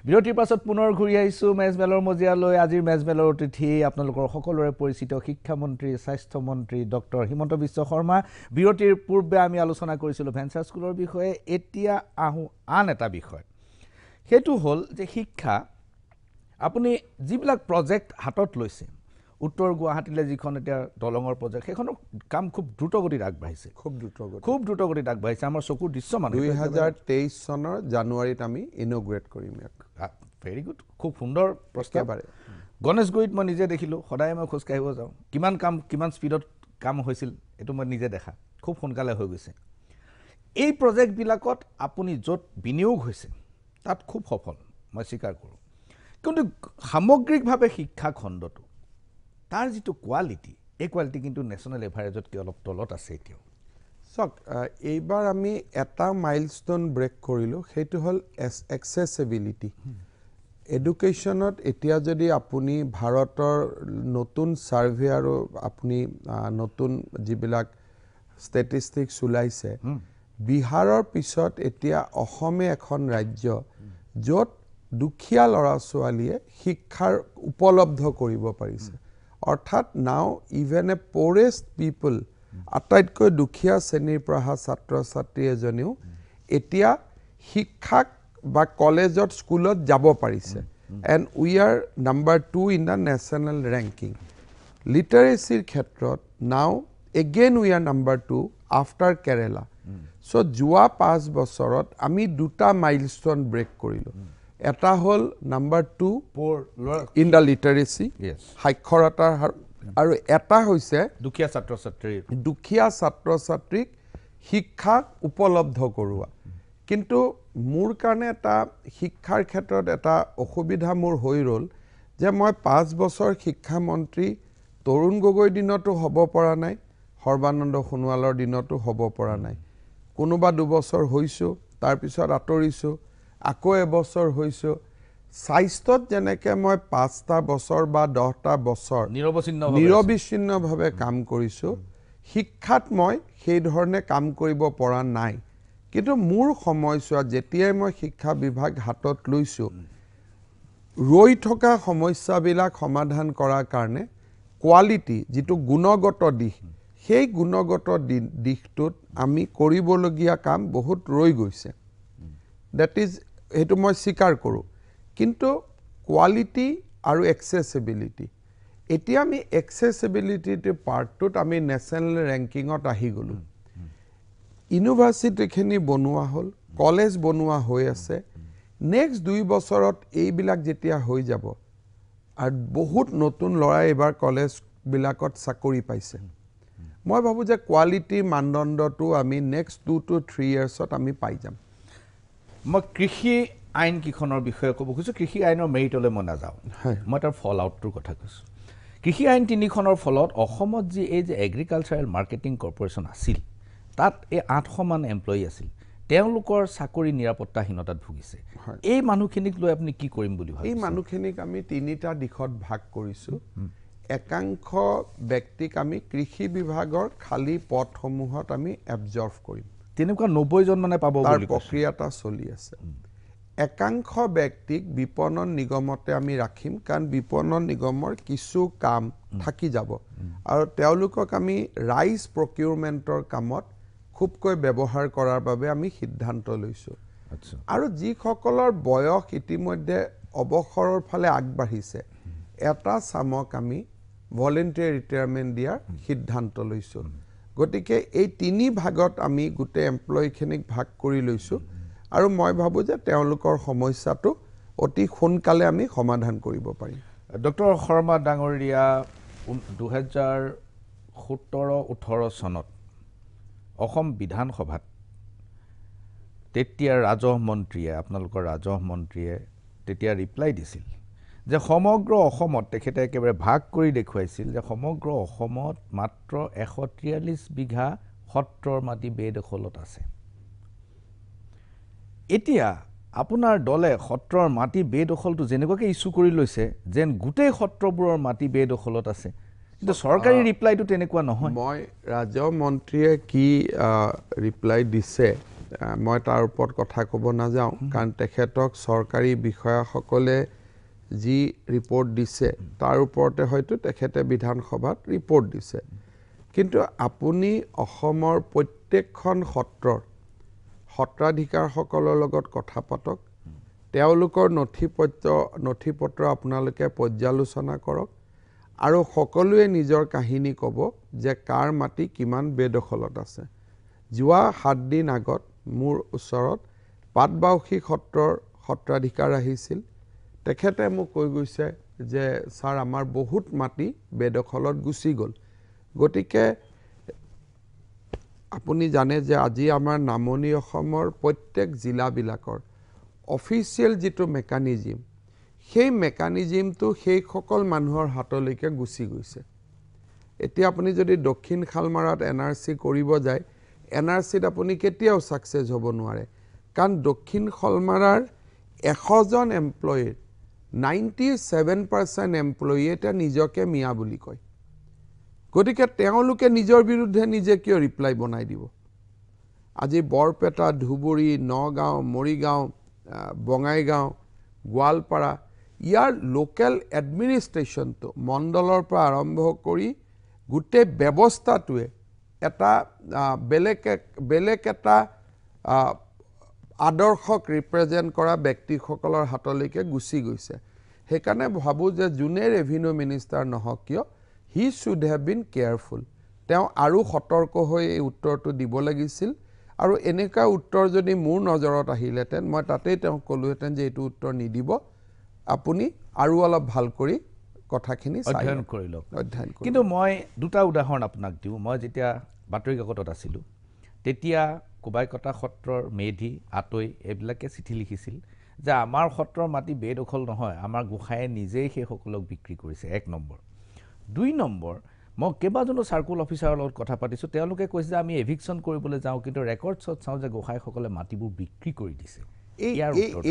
বিৰতিৰ পাছত পুনৰ ঘূৰি আহিছো মেজমেলৰ মজিয়ালৈ আজিৰ মেজমেলৰ অতিথি আপোনালোকৰ সকলোৰে পৰিচিত শিক্ষামন্ত্ৰী স্বাস্থ্যমন্ত্ৰী ডক্টৰ হিমন্ত বিশ্ব শৰ্মা বিৰতিৰ পূৰ্বে আমি আলোচনা কৰিছিলোঁ ভেঞ্চাৰ স্কুলৰ বিষয়ে এতিয়া আহোঁ আন এটা বিষয় সেইটো হ'ল যে শিক্ষা আপুনি যিবিলাক প্ৰজেক্ট হাতত লৈছে উত্তৰ গুৱাহাটীলৈ যিখন এতিয়া দলঙৰ প্ৰজেক্ট সেইখনৰ কাম খুব দ্ৰুতগতিত আগবাঢ়িছে খুব দ্ৰুতগতিত আগবাঢ়িছে আমাৰ চকুৰ দৃশ্যমান 2023 চনৰ জানুৱাৰীত আমি ইনগ্ৰেট কৰিম ভেৰি গুড খুব সুন্দৰ প্ৰস্তাৱ গণেশগুৰিত মই নিজে দেখিলোঁ সদায় মই খোজকাঢ়িব যাওঁ কিমান স্পীডত কাম হৈছিল এইটো মই নিজে দেখা খুব সোনকালে হৈ গৈছে এই প্ৰজেক্টবিলাকত আপুনি য'ত বিনিয়োগ হৈছে তাত খুব সফল মই স্বীকাৰ কৰোঁ কিন্তু সামগ্ৰিকভাৱে শিক্ষা খণ্ডটো তাৰ যিটো কোৱালিটি এই কোৱালিটি কিন্তু নেশ্যনেল এভাৰেজতকৈ অলপ তলত আছে এতিয়াও চাওক এইবাৰ আমি এটা মাইলষ্টন ব্ৰেক কৰিলোঁ সেইটো হ'ল এক্সেচিবিলিটি এডুকেশ্যনত এতিয়া যদি আপুনি ভাৰতৰ নতুন ছাৰ্ভে আৰু আপুনি নতুন যিবিলাক ষ্টেটিষ্টিক্স ওলাইছে বিহাৰৰ পিছত এতিয়া অসমে এখন ৰাজ্য য'ত দুখীয়া ল'ৰা ছোৱালীয়ে শিক্ষাৰ উপলব্ধ কৰিব পাৰিছে অৰ্থাৎ নাও ইভেন এ প'ৰেষ্ট পিপল আটাইতকৈ দুখীয়া শ্ৰেণীৰ পৰা অহা ছাত্ৰ ছাত্ৰী এজনেও এতিয়া শিক্ষাক বা কলেজত স্কুলত যাব পাৰিছে and we are number 2 in the national ranking লিটাৰেচিৰ ক্ষেত্ৰত now again we are number 2 after Kerala চ' যোৱা 5 বছৰত আমি দুটা মাইলষ্টন ব্ৰেক কৰিলোঁ এটা হ'ল নাম্বাৰ 2 ইন দ্য লিটাৰেচি সাক্ষৰতাৰ হাৰ আৰু এটা হৈছে দুখীয়া ছাত্ৰ ছাত্ৰীক শিক্ষা উপলব্ধ কৰোৱা কিন্তু মোৰ কাৰণে এটা শিক্ষাৰ ক্ষেত্ৰত এটা অসুবিধা মোৰ হৈ ৰ'ল যে মই 5 বছৰ শিক্ষামন্ত্ৰী তৰুণ গগৈৰ দিনতো হ'ব পৰা নাই সৰ্বানন্দ সোণোৱালৰ দিনতো হ'ব পৰা নাই কোনোবা 2 বছৰ হৈছোঁ তাৰপিছত আঁতৰিছোঁ আকৌ এবছৰ হৈছোঁ স্বাস্থ্যত যেনেকৈ মই 5টা বছৰ বা 10টা বছৰ নিৰবিচ্ছিন্নভাৱে কাম কৰিছোঁ শিক্ষাত মই সেই ধৰণে কাম কৰিব পৰা নাই কিন্তু মোৰ সময়ছোৱাত যেতিয়াই মই শিক্ষা বিভাগ হাতত লৈছোঁ ৰৈ থকা সমস্যাবিলাক সমাধান কৰাৰ কাৰণে কোৱালিটি যিটো গুণগত দিশ সেই গুণগত দিশটোত আমি কৰিবলগীয়া কাম বহুত ৰৈ গৈছে দ্যাট ইজ সেইটো মই স্বীকাৰ কৰোঁ কিন্তু কোৱালিটি আৰু এক্সেচিবিলিটি এতিয়া আমি এক্সেচিবিলিটিৰ পাৰ্টটোত আমি নেশ্যনেল ৰেংকিঙত আহি গ'লোঁ ইউনিভাৰ্চিটিখিনি বনোৱা হ'ল কলেজ বনোৱা হৈ আছে নেক্সট 2 বছৰত এইবিলাক যেতিয়া হৈ যাব আৰু বহুত নতুন ল'ৰাই এইবাৰ কলেজবিলাকত চাকৰি পাইছে মই ভাবোঁ যে কোৱালিটিৰ মানদণ্ডটো আমি নেক্সট 2 to 3 yearsত আমি পাই যাম মই কৃষি আইন কিখনৰ বিষয়ে ক'ব খুজিছোঁ কৃষি আইনৰ মেৰিটলৈ মই নাযাওঁ মই তাৰ ফল আউটটোৰ কথা কৈছোঁ কৃষি আইন 3খনৰ ফলত অসমত যি এই যে এগ্ৰিকালচাৰেল মাৰ্কেটিং কৰ্পৰেশ্যন আছিল তাত এই 800 মান এমপ্লয়ী আছিল তেওঁলোকৰ চাকৰি নিৰাপত্তাহীনতাত ভুগিছে এই মানুহখিনিক লৈ আপুনি কি কৰিম বুলি ভাবিছে এই মানুহখিনিক আমি 3টা দিশত ভাগ কৰিছোঁ একাংশ ব্যক্তিক আমি কৃষি বিভাগৰ খালী পদসমূহত আমি এবজৰ্ভ কৰিম তেনেকুৱা 90 জন মানে পাব বুলি প্ৰক্ৰিয়াটা চলি আছে একাংশ ব্যক্তিক বিপণন নিগমতে আমি ৰাখিম কাৰণ বিপণন নিগমৰ কিছু কাম থাকি যাব আৰু তেওঁলোকক আমি ৰাইচ প্ৰকিউৰমেণ্টৰ কামত খুবকৈ ব্যৱহাৰ কৰাৰ বাবে আমি সিদ্ধান্ত লৈছোঁ আৰু যিসকলৰ বয়স ইতিমধ্যে অৱসৰৰ ফালে আগবাঢ়িছে এটা চামক আমি ভলেণ্টিয়াৰ ৰিটায়াৰমেণ্ট দিয়াৰ সিদ্ধান্ত লৈছোঁ গতিকে এই 3 ভাগত আমি গোটেই এমপ্লয়ীখিনিক ভাগ কৰি লৈছোঁ আৰু মই ভাবোঁ যে তেওঁলোকৰ সমস্যাটো অতি সোনকালে আমি সমাধান কৰিব পাৰিম ডক্টৰ শৰ্মা ডাঙৰীয়া 2017-18 চনত অসম বিধানসভাত তেতিয়াৰ ৰাজহ মন্ত্ৰীয়ে আপোনালোকৰ ৰাজহ মন্ত্ৰীয়ে তেতিয়া ৰিপ্লাই দিছিল যে সমগ্ৰ অসমত তেখেতে একেবাৰে ভাগ কৰি দেখুৱাইছিল যে সমগ্ৰ অসমত মাত্ৰ 143 বিঘা সত্ৰৰ মাটি বেদখলত আছে এতিয়া আপোনাৰ দলে সত্ৰৰ মাটি বেদখলটো যেনেকুৱাকৈ ইস্যু কৰি লৈছে যেন গোটেই সত্ৰবোৰৰ মাটি বেদখলত আছে কিন্তু চৰকাৰী ৰিপ্লাইটো তেনেকুৱা নহয় মই ৰাজহ মন্ত্ৰীয়ে কি ৰিপ্লাই দিছে মই তাৰ ওপৰত কথা ক'ব নাযাওঁ কাৰণ তেখেতক চৰকাৰী বিষয়াসকলে যি ৰিপৰ্ট দিছে তাৰ ওপৰতে হয়তো তেখেতে বিধানসভাত ৰিপৰ্ট দিছে কিন্তু আপুনি অসমৰ প্ৰত্যেকখন সত্ৰৰ সত্ৰাধিকাৰসকলৰ লগত কথা পাতক তেওঁলোকৰ নথিপত্ৰ আপোনালোকে পৰ্যালোচনা কৰক আৰু সকলোৱে নিজৰ কাহিনী ক'ব যে কাৰ মাটি কিমান বেদখলত আছে যোৱা 7 দিন আগত মোৰ ওচৰত পাটবাউসী সত্ৰৰ সত্ৰাধিকাৰ আহিছিল তেখেতে মোক কৈ গৈছে যে স্যাৰ আমাৰ বহুত মাটি বেদখলত গুচি গ'ল গতিকে আপুনি জানে যে আজি আমাৰ নামনি অসমৰ প্ৰত্যেক জিলাবিলাকৰ অফিচিয়েল যিটো মেকানিজম সেই মেকানিজমটো সেই সকল মানুহৰ হাতলৈকে গুচি গৈছে এতিয়া আপুনি যদি দক্ষিণ খালমাৰাত এনআৰসি কৰিব যায় এনআৰসিত আপুনি কেতিয়াও সাকসেস হ'ব নোৱাৰে কাৰণ দক্ষিণ খালমাৰাৰ 100 জন এমপ্লয়িৰ 97% এমপ্লয়ি এটা নিজকে মিয়া বুলি কয় গতিকে তেওঁলোকে নিজৰ বিৰুদ্ধে নিজে কিয় ৰিপ্লাই বনাই দিব আজি বৰপেটা ধুবুৰী নগাঁও মৰিগাঁও বঙাইগাঁও গোৱালপাৰা ইয়াৰ লোকেল এডমিনিষ্ট্ৰেশ্যনটো মণ্ডলৰ পৰা আৰম্ভ কৰি গোটেই ব্যৱস্থাটোৱে এটা বেলেগ এটা আদৰ্শক ৰিপ্ৰেজেণ্ট কৰা ব্যক্তিসকলৰ হাতলৈকে গুচি গৈছে সেইকাৰণে ভাবো যে জুনে ৰেভিনিউ মিনিষ্টাৰ নহওক কিয় he should have been careful তেওঁ আৰু সতৰ্ক হৈ এই উত্তৰটো দিব লাগিছিল আৰু এনেকা উত্তৰ যদি মোৰ নজৰত আহিলেতেন মই তাতেই তেওঁ কলোহেতেন যে এইটো উত্তৰ নিদিব আপুনি আৰু অলপ ভাল কৰি কথাখিনি অধ্যয়ন কৰি লওক কিন্তু মই দুটা উদাহৰণ আপোনাক দিওঁ মই যেতিয়া বাতৰি কাকতত আছিলোঁ তেতিয়া কোবাইকটা সত্ৰৰ মেধি আতৈ এইবিলাকে চিঠি লিখিছিল যে আমাৰ সত্ৰৰ মাটি বেদখল নহয় আমাৰ গোসাঁয়ে নিজেই সেই সকলক বিক্ৰী কৰিছে 1 নম্বৰ 2 নম্বৰ মই কেইবাজনো সাৰ্কুল অফিচাৰৰ লগত কথা পাতিছোঁ তেওঁলোকে কৈছে যে আমি এভিকশন কৰিবলৈ যাওঁ কিন্তু ৰেকৰ্ডছত চাওঁ যে গোসাঁইসকলে মাটিবোৰ বিক্ৰী কৰি দিছে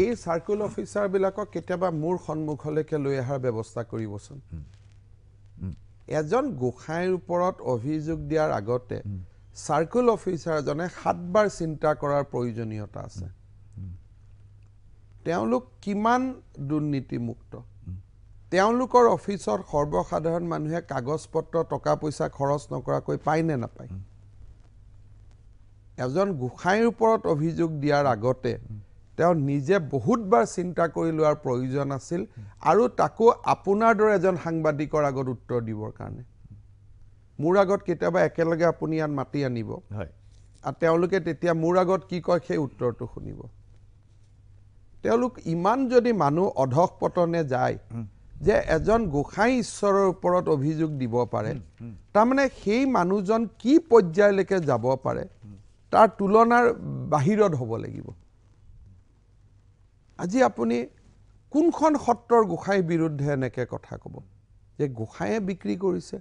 এই সাৰ্কুল অফিচাৰ বিলাকক কেতিয়াবা মোৰ সন্মুখলৈকে লৈ অহাৰ ব্যৱস্থা কৰিবচোন এজন গোসাঁইৰ ওপৰত অভিযোগ দিয়াৰ আগতে সাৰ্কুল অফিচাৰজনে 7 বাৰ চিন্তা কৰাৰ প্ৰয়োজনীয়তা আছে তেওঁলোক কিমান দুৰ্নীতিমুক্ত তেওঁলোকৰ অফিচত সৰ্বসাধাৰণ মানুহে কাগজ পত্ৰ টকা পইচা খৰচ নকৰাকৈ পায় নে নাপায় এজন গোসাঁইৰ ওপৰত অভিযোগ দিয়াৰ আগতে তেওঁ নিজে বহুতবাৰ চিন্তা কৰি লোৱাৰ প্ৰয়োজন আছিল আৰু তাকো আপোনাৰ দৰে এজন সাংবাদিকৰ আগত উত্তৰ দিবৰ কাৰণে মোৰ আগত কেতিয়াবা একেলগে আপুনি ইয়াত মাতি আনিব হয় আৰু তেওঁলোকে তেতিয়া মোৰ আগত কি কয় সেই উত্তৰটো শুনিব তেওঁলোক ইমান যদি মানুহ অধখ পতনে যায় যে এজন গোসাঁই ঈশ্বৰৰ ওপৰত অভিযোগ দিব পাৰে তাৰমানে সেই মানুহজন কি পৰ্যায়লৈকে যাব পাৰে তাৰ তুলনাৰ বাহিৰত হ'ব লাগিব আজি আপুনি কোনখন সত্ৰৰ গোসাঁইৰ বিৰুদ্ধে এনেকে কথা ক'ব যে গোসাঁয়ে বিক্ৰী কৰিছে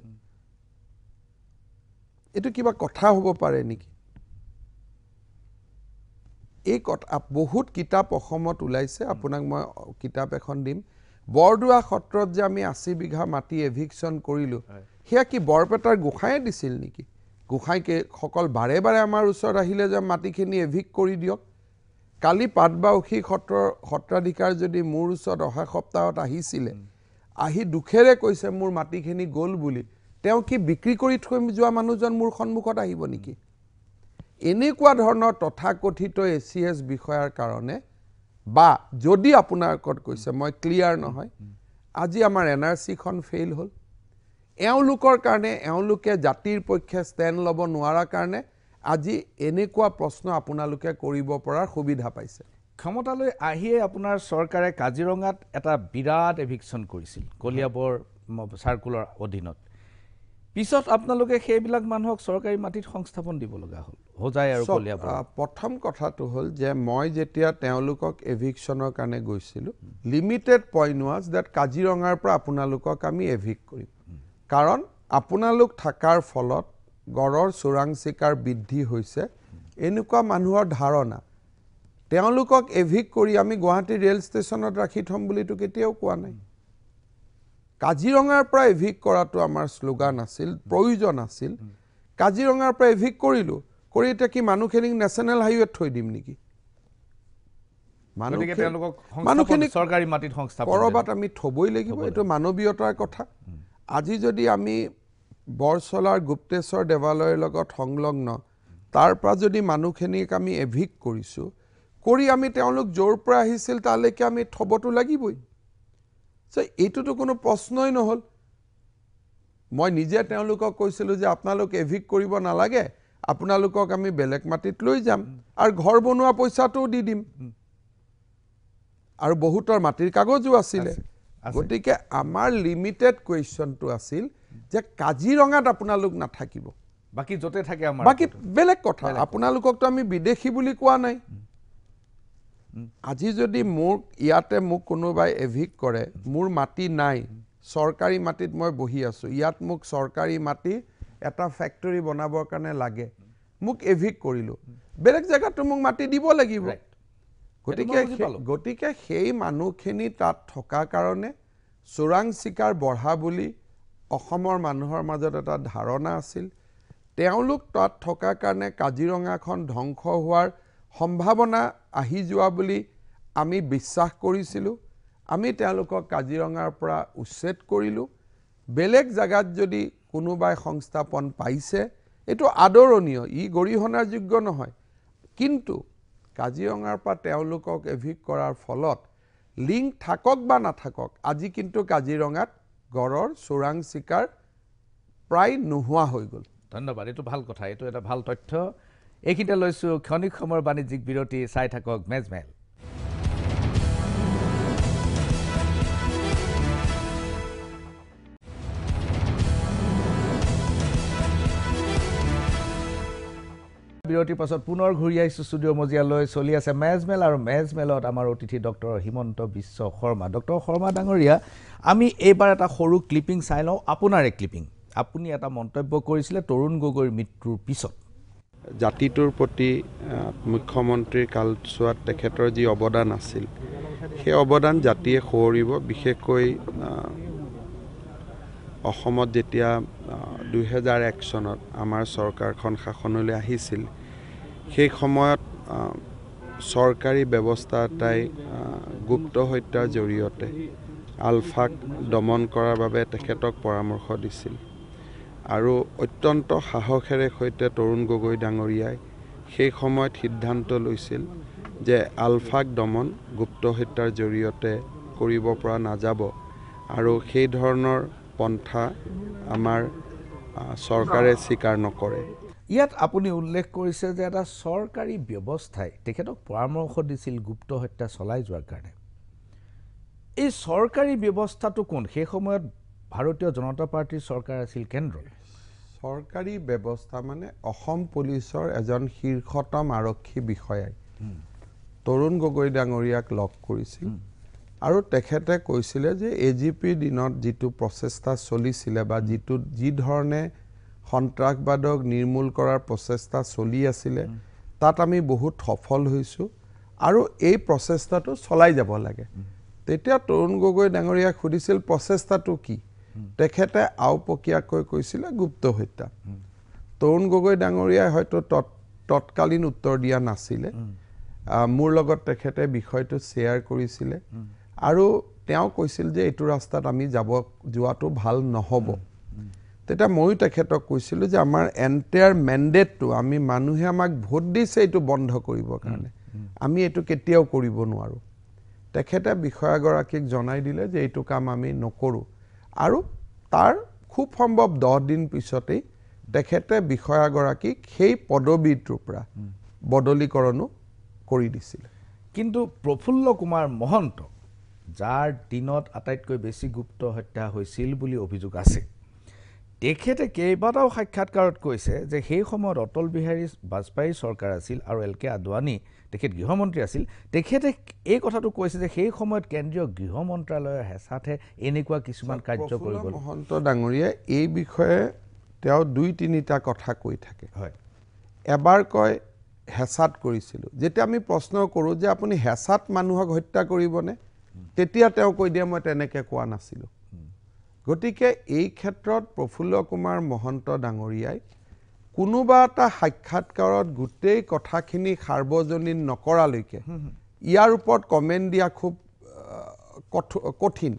এটো কিবা কথা হ'ব পাৰে নেকি এই কথা বহুত কিতাপ অসমত ওলাইছে আপোনাক মই কিতাপ এখন দিম বৰদোৱা সত্ৰত যে আমি 80 বিঘা মাটি এভিকশন কৰিলো হেয়া কি বৰপেটাৰ গোসাঁয়ে দিছিল নেকি গোসাঁইকে সকল বাৰে বাৰে আমাৰ ওচৰত আহিলে যে মাটিখিনি এভিক কৰি দিয়ক কালি পাটবাউসী সত্ৰাধিকাৰ যদি মোৰ ওচৰত অহা সপ্তাহত আহিছিলে আহি দুখেৰে কৈছে মোৰ মাটিখিনি গ'ল বুলি তেওঁ কি বিক্ৰী কৰি থৈ যোৱা মানুহজন মোৰ সন্মুখত আহিব নেকি এনেকুৱা ধৰণৰ তথাকথিত এচিএস বিষয়াৰ কাৰণে বা যদি আপোনাৰ কত কৈছে মই ক্লিয়াৰ নহয় আজি আমাৰ এনআৰসি খন ফেইল হল এওঁলোকৰ কাৰণে এওঁলোকে জাতিৰ পক্ষে ষ্টেণ্ড ল'ব নোৱাৰা কাৰণে আজি এনেকুৱা প্ৰশ্ন আপোনালোকে কৰিব পৰাৰ সুবিধা পাইছে ক্ষমতালৈ আহিয়ে আপোনাৰ চৰকাৰে কাজিৰঙাত এটা বিৰাট এভিকশন কৰিছিল কলিয়াবৰ সাৰ্কুলৰ অধীনত পিছত আপোনালোকে সেইবিলাক মানুহক চৰকাৰী মাটিত সংস্থাপন দিব লগা হ'ল হোজাই আৰু কলিয়াবৰ প্ৰথম কথাটো হ'ল যে মই যেতিয়া তেওঁলোকক এভিকশ্যনৰ কাৰণে গৈছিলোঁ লিমিটেড পইণ্ট ৱাজ ডেট কাজিৰঙাৰ পৰা আপোনালোকক আমি এভিক কৰিম কাৰণ আপোনালোক থকাৰ ফলত গড়ৰ চোৰাং চিকাৰ বৃদ্ধি হৈছে এনেকুৱা মানুহৰ ধাৰণা তেওঁলোকক এভিক কৰি আমি গুৱাহাটী ৰেল ষ্টেচনত ৰাখি থম বুলিতো কেতিয়াও কোৱা নাই কাজিৰঙাৰ পৰা এভিক কৰাটো আমাৰ শ্লোগান আছিল প্ৰয়োজন আছিল কাজিৰঙাৰ পৰা এভিক কৰিলোঁ কৰি এতিয়া কি মানুহখিনিক নেশ্যনেল হাইৱেত থৈ দিম নেকি মানুহখিনিক চৰকাৰী মাটিত সংস্থাপন কৰবাত আমি থবই লাগিব এইটো মানৱীয়তাৰ কথা আজি যদি আমি বৰচলাৰ গুপ্তেশ্বৰ দেৱালয়ৰ লগত সংলগ্ন তাৰ পৰা যদি মানুহখিনিক আমি এভিক কৰিছোঁ কৰি আমি তেওঁলোক য'ৰ পৰা আহিছিল তালৈকে আমি থবতো লাগিবই এইটোতো কোনো প্ৰশ্নই নহ'ল মই নিজে তেওঁলোকক কৈছিলোঁ যে আপোনালোক এভিক কৰিব নালাগে আপোনালোকক আমি বেলেগ মাটিত লৈ যাম আৰু ঘৰ বনোৱা পইচাটোও দি দিম আৰু বহুতৰ মাটিৰ কাগজো আছিলে গতিকে আমাৰ লিমিটেড কুৱেশ্যনটো আছিল যে কাজিৰঙাত আপোনালোক নাথাকিব বাকী য'তে থাকে আমাৰ বাকী বেলেগ কথা আপোনালোককতো আমি বিদেশী বুলি কোৱা নাই আজি যদি মোক কোনোবাই এভিক কৰে মোৰ মাটি নাই চৰকাৰী মাটিত মই বহি আছোঁ ইয়াত মোক চৰকাৰী মাটি এটা ফেক্টৰী বনাবৰ কাৰণে লাগে মোক এভিক কৰিলোঁ বেলেগ জেগাতো মোক মাটি দিব লাগিব গতিকে সেই মানুহখিনি তাত থকা কাৰণে চোৰাং চিকাৰ বঢ়া বুলি অসমৰ মানুহৰ মাজত এটা ধাৰণা আছিল তেওঁলোক তাত থকা কাৰণে কাজিৰঙাখন ধ্বংস হোৱাৰ সম্ভাৱনা আহি যোৱা বুলি আমি বিশ্বাস কৰিছিলোঁ আমি তেওঁলোকক কাজিৰঙাৰ পৰা উচ্ছেদ কৰিলোঁ বেলেগ জাগাত যদি কোনোবাই সংস্থাপন পাইছে এইটো আদৰণীয় ই গৰিহণাৰ যোগ্য নহয় কিন্তু কাজিৰঙাৰ পৰা তেওঁলোকক এভিক কৰাৰ ফলত লিংক থাকক বা নাথাকক আজি কিন্তু কাজিৰঙাত গড়ৰ চোৰাং চিকাৰ প্ৰায় নোহোৱা হৈ গ'ল ধন্যবাদ এইটো ভাল কথা এইটো এটা ভাল তথ্য এইখিনিতে লৈছোঁ ক্ষণিক সময়ৰ বাণিজ্যিক বিৰতি চাই থাকক মেজমেল বিৰতিৰ পাছত পুনৰ ঘূৰি আহিছোঁ ষ্টুডিঅ' মজিয়ালৈ চলি আছে মেজমেল আৰু মেজমেলত আমাৰ অতিথি ডক্টৰ হিমন্ত বিশ্ব শৰ্মা ডক্টৰ শৰ্মা ডাঙৰীয়া আমি এইবাৰ এটা সৰু ক্লিপিং চাই লওঁ আপোনাৰে ক্লিপিং আপুনি এটা মন্তব্য কৰিছিলে তৰুণ গগৈৰ মৃত্যুৰ পিছত জাতিটোৰ প্ৰতি মুখ্যমন্ত্ৰীৰ কালচোৱাত তেখেতৰ যি অৱদান আছিল সেই অৱদান জাতিয়ে সোঁৱৰিব বিশেষকৈ অসমত যেতিয়া 2001 চনত আমাৰ চৰকাৰখন শাসনলৈ আহিছিল সেই সময়ত চৰকাৰী ব্যৱস্থা এটাই গুপ্ত হত্যাৰ জৰিয়তে আলফাক দমন কৰাৰ বাবে তেখেতক পৰামৰ্শ দিছিল আৰু অত্যন্ত সাহসেৰে সৈতে তৰুণ গগৈ ডাঙৰীয়াই সেই সময়ত সিদ্ধান্ত লৈছিল যে আলফাক দমন গুপ্ত হত্যাৰ জৰিয়তে কৰিব পৰা নাযাব আৰু সেই ধৰণৰ পন্থা আমাৰ চৰকাৰে স্বীকাৰ নকৰে ইয়াত আপুনি উল্লেখ কৰিছে যে এটা চৰকাৰী ব্যৱস্থাই তেখেতক পৰামৰ্শ দিছিল গুপ্ত হত্যা চলাই যোৱাৰ কাৰণে এই চৰকাৰী ব্যৱস্থাটো কোন সেই সময়ত ভাৰতীয় জনতা পাৰ্টিৰ চৰকাৰ আছিল কেন্দ্ৰ চৰকাৰী ব্যৱস্থা মানে অসম পুলিচৰ এজন শীৰ্ষতম আৰক্ষী বিষয়াই তৰুণ গগৈ ডাঙৰীয়াক লগ কৰিছিল আৰু তেখেতে কৈছিলে যে এজিপিৰ দিনত যিটো প্ৰচেষ্টা চলিছিলে বা যি ধৰণে সন্ত্ৰাসবাদক নিৰ্মূল কৰাৰ প্ৰচেষ্টা চলি আছিলে তাত আমি বহুত সফল হৈছোঁ আৰু এই প্ৰচেষ্টাটো চলাই যাব লাগে তেতিয়া তৰুণ গগৈ ডাঙৰীয়াক সুধিছিল প্ৰচেষ্টাটো কি তেখেতে আওপকীয়াকৈ কৈছিলে গুপ্ত হত্যা তৰুণ গগৈ ডাঙৰীয়াই হয়তো তৎকালীন উত্তৰ দিয়া নাছিলে মোৰ লগত তেখেতে বিষয়টো শ্বেয়াৰ কৰিছিলে আৰু তেওঁ কৈছিল যে এইটো ৰাস্তাত আমি যোৱাটো ভাল নহ'ব তেতিয়া ময়ো তেখেতক কৈছিলোঁ যে আমাৰ এণ্টায়াৰ মেণ্ডেটটো আমি মানুহে আমাক ভোট দিছে এইটো বন্ধ কৰিবৰ কাৰণে আমি এইটো কেতিয়াও কৰিব নোৱাৰোঁ তেখেতে বিষয়াগৰাকীক জনাই দিলে যে এইটো কাম আমি নকৰোঁ আৰু তাৰ খুব সম্ভৱ 10 দিন পিছতেই তেখেতে বিষয়াগৰাকীক সেই পদবীটোৰ পৰা বদলীকৰণো কৰি দিছিল কিন্তু প্ৰফুল্ল কুমাৰ মহন্ত যাৰ দিনত আটাইতকৈ বেছি গুপ্ত হত্যা হৈছিল বুলি অভিযোগ আছে তেখেতে কেইবাটাও সাক্ষাৎকাৰত কৈছে যে সেই সময়ত অটল বিহাৰী বাজপেয়ী চৰকাৰ আছিল আৰু এল কে আদৱানী তেখেত গৃহমন্ত্ৰী আছিল তেখেতে এই কথাটো কৈছে যে সেই সময়ত কেন্দ্ৰীয় গৃহ মন্ত্ৰালয়ৰ হেঁচাতহে এনেকুৱা কিছুমান কাৰ্য কৰিব মহন্ত ডাঙৰীয়া এই বিষয়ে তেওঁ 2-3টা কথা কৈ থাকে হয় এবাৰ কয় হেঁচাত কৰিছিলোঁ যেতিয়া আমি প্ৰশ্ন কৰোঁ যে আপুনি হেঁচাত মানুহক হত্যা কৰিবনে তেতিয়া তেওঁ কৈ দিয়ে মই তেনেকৈ কোৱা নাছিলোঁ গতিকে এই ক্ষেত্ৰত প্ৰফুল্ল কুমাৰ মহন্ত ডাঙৰীয়াই কোনোবা এটা সাক্ষাৎকাৰত গোটেই কথাখিনি সাৰ্বজনীন নকৰালৈকে ইয়াৰ ওপৰত কমেণ্ট দিয়া খুব কঠিন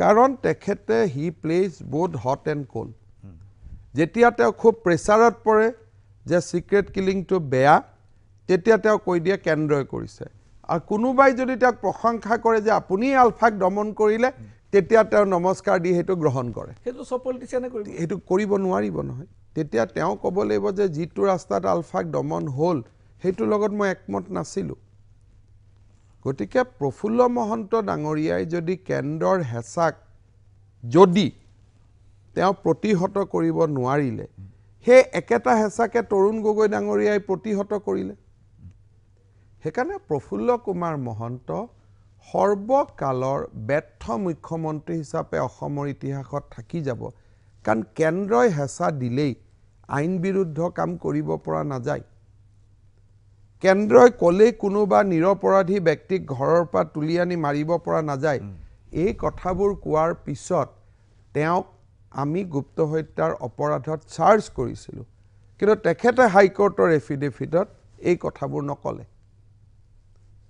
কাৰণ তেখেতে he plays both hot and cold যেতিয়া তেওঁ খুব প্ৰেছাৰত পৰে যে চিক্ৰেট কিলিংটো বেয়া তেতিয়া তেওঁ কৈ দিয়ে কেন্দ্ৰই কৰিছে আৰু কোনোবাই যদি তেওঁক প্ৰশংসা কৰে যে আপুনি আলফাক দমন কৰিলে তেতিয়া তেওঁ নমস্কাৰ দি সেইটো গ্ৰহণ কৰে সেইটো সব পলিটিচিয়ানে কৰিব সেইটো কৰিব নোৱাৰিব নহয় তেতিয়া তেওঁ ক'ব লাগিব যে যিটো ৰাস্তাত আলফাক দমন হ'ল সেইটোৰ লগত মই একমত নাছিলোঁ গতিকে প্ৰফুল্ল মহন্ত ডাঙৰীয়াই যদি কেন্দ্ৰৰ হেঁচাক যদি তেওঁ প্ৰতিহত কৰিব নোৱাৰিলে সেই একেটা হেঁচাকে তৰুণ গগৈ ডাঙৰীয়াই প্ৰতিহত কৰিলে সেইকাৰণে প্ৰফুল্ল কুমাৰ মহন্ত সৰ্বকালৰ ব্যৰ্থ মুখ্যমন্ত্ৰী হিচাপে অসমৰ ইতিহাসত থাকি যাব কাৰণ কেন্দ্ৰই হেঁচা দিলেই আইন বিৰুদ্ধ কাম কৰিব পৰা নাযায় কেন্দ্ৰই ক'লেই কোনোবা নিৰপৰাধী ব্যক্তিক ঘৰৰ পৰা তুলি আনি মাৰিব পৰা নাযায় এই কথাবোৰ কোৱাৰ পিছত তেওঁক আমি গুপ্ত হত্যাৰ অপৰাধত চাৰ্জ কৰিছিলোঁ কিন্তু তেখেতে হাইকোৰ্টৰ এফিডেভিটত এই কথাবোৰ নকলে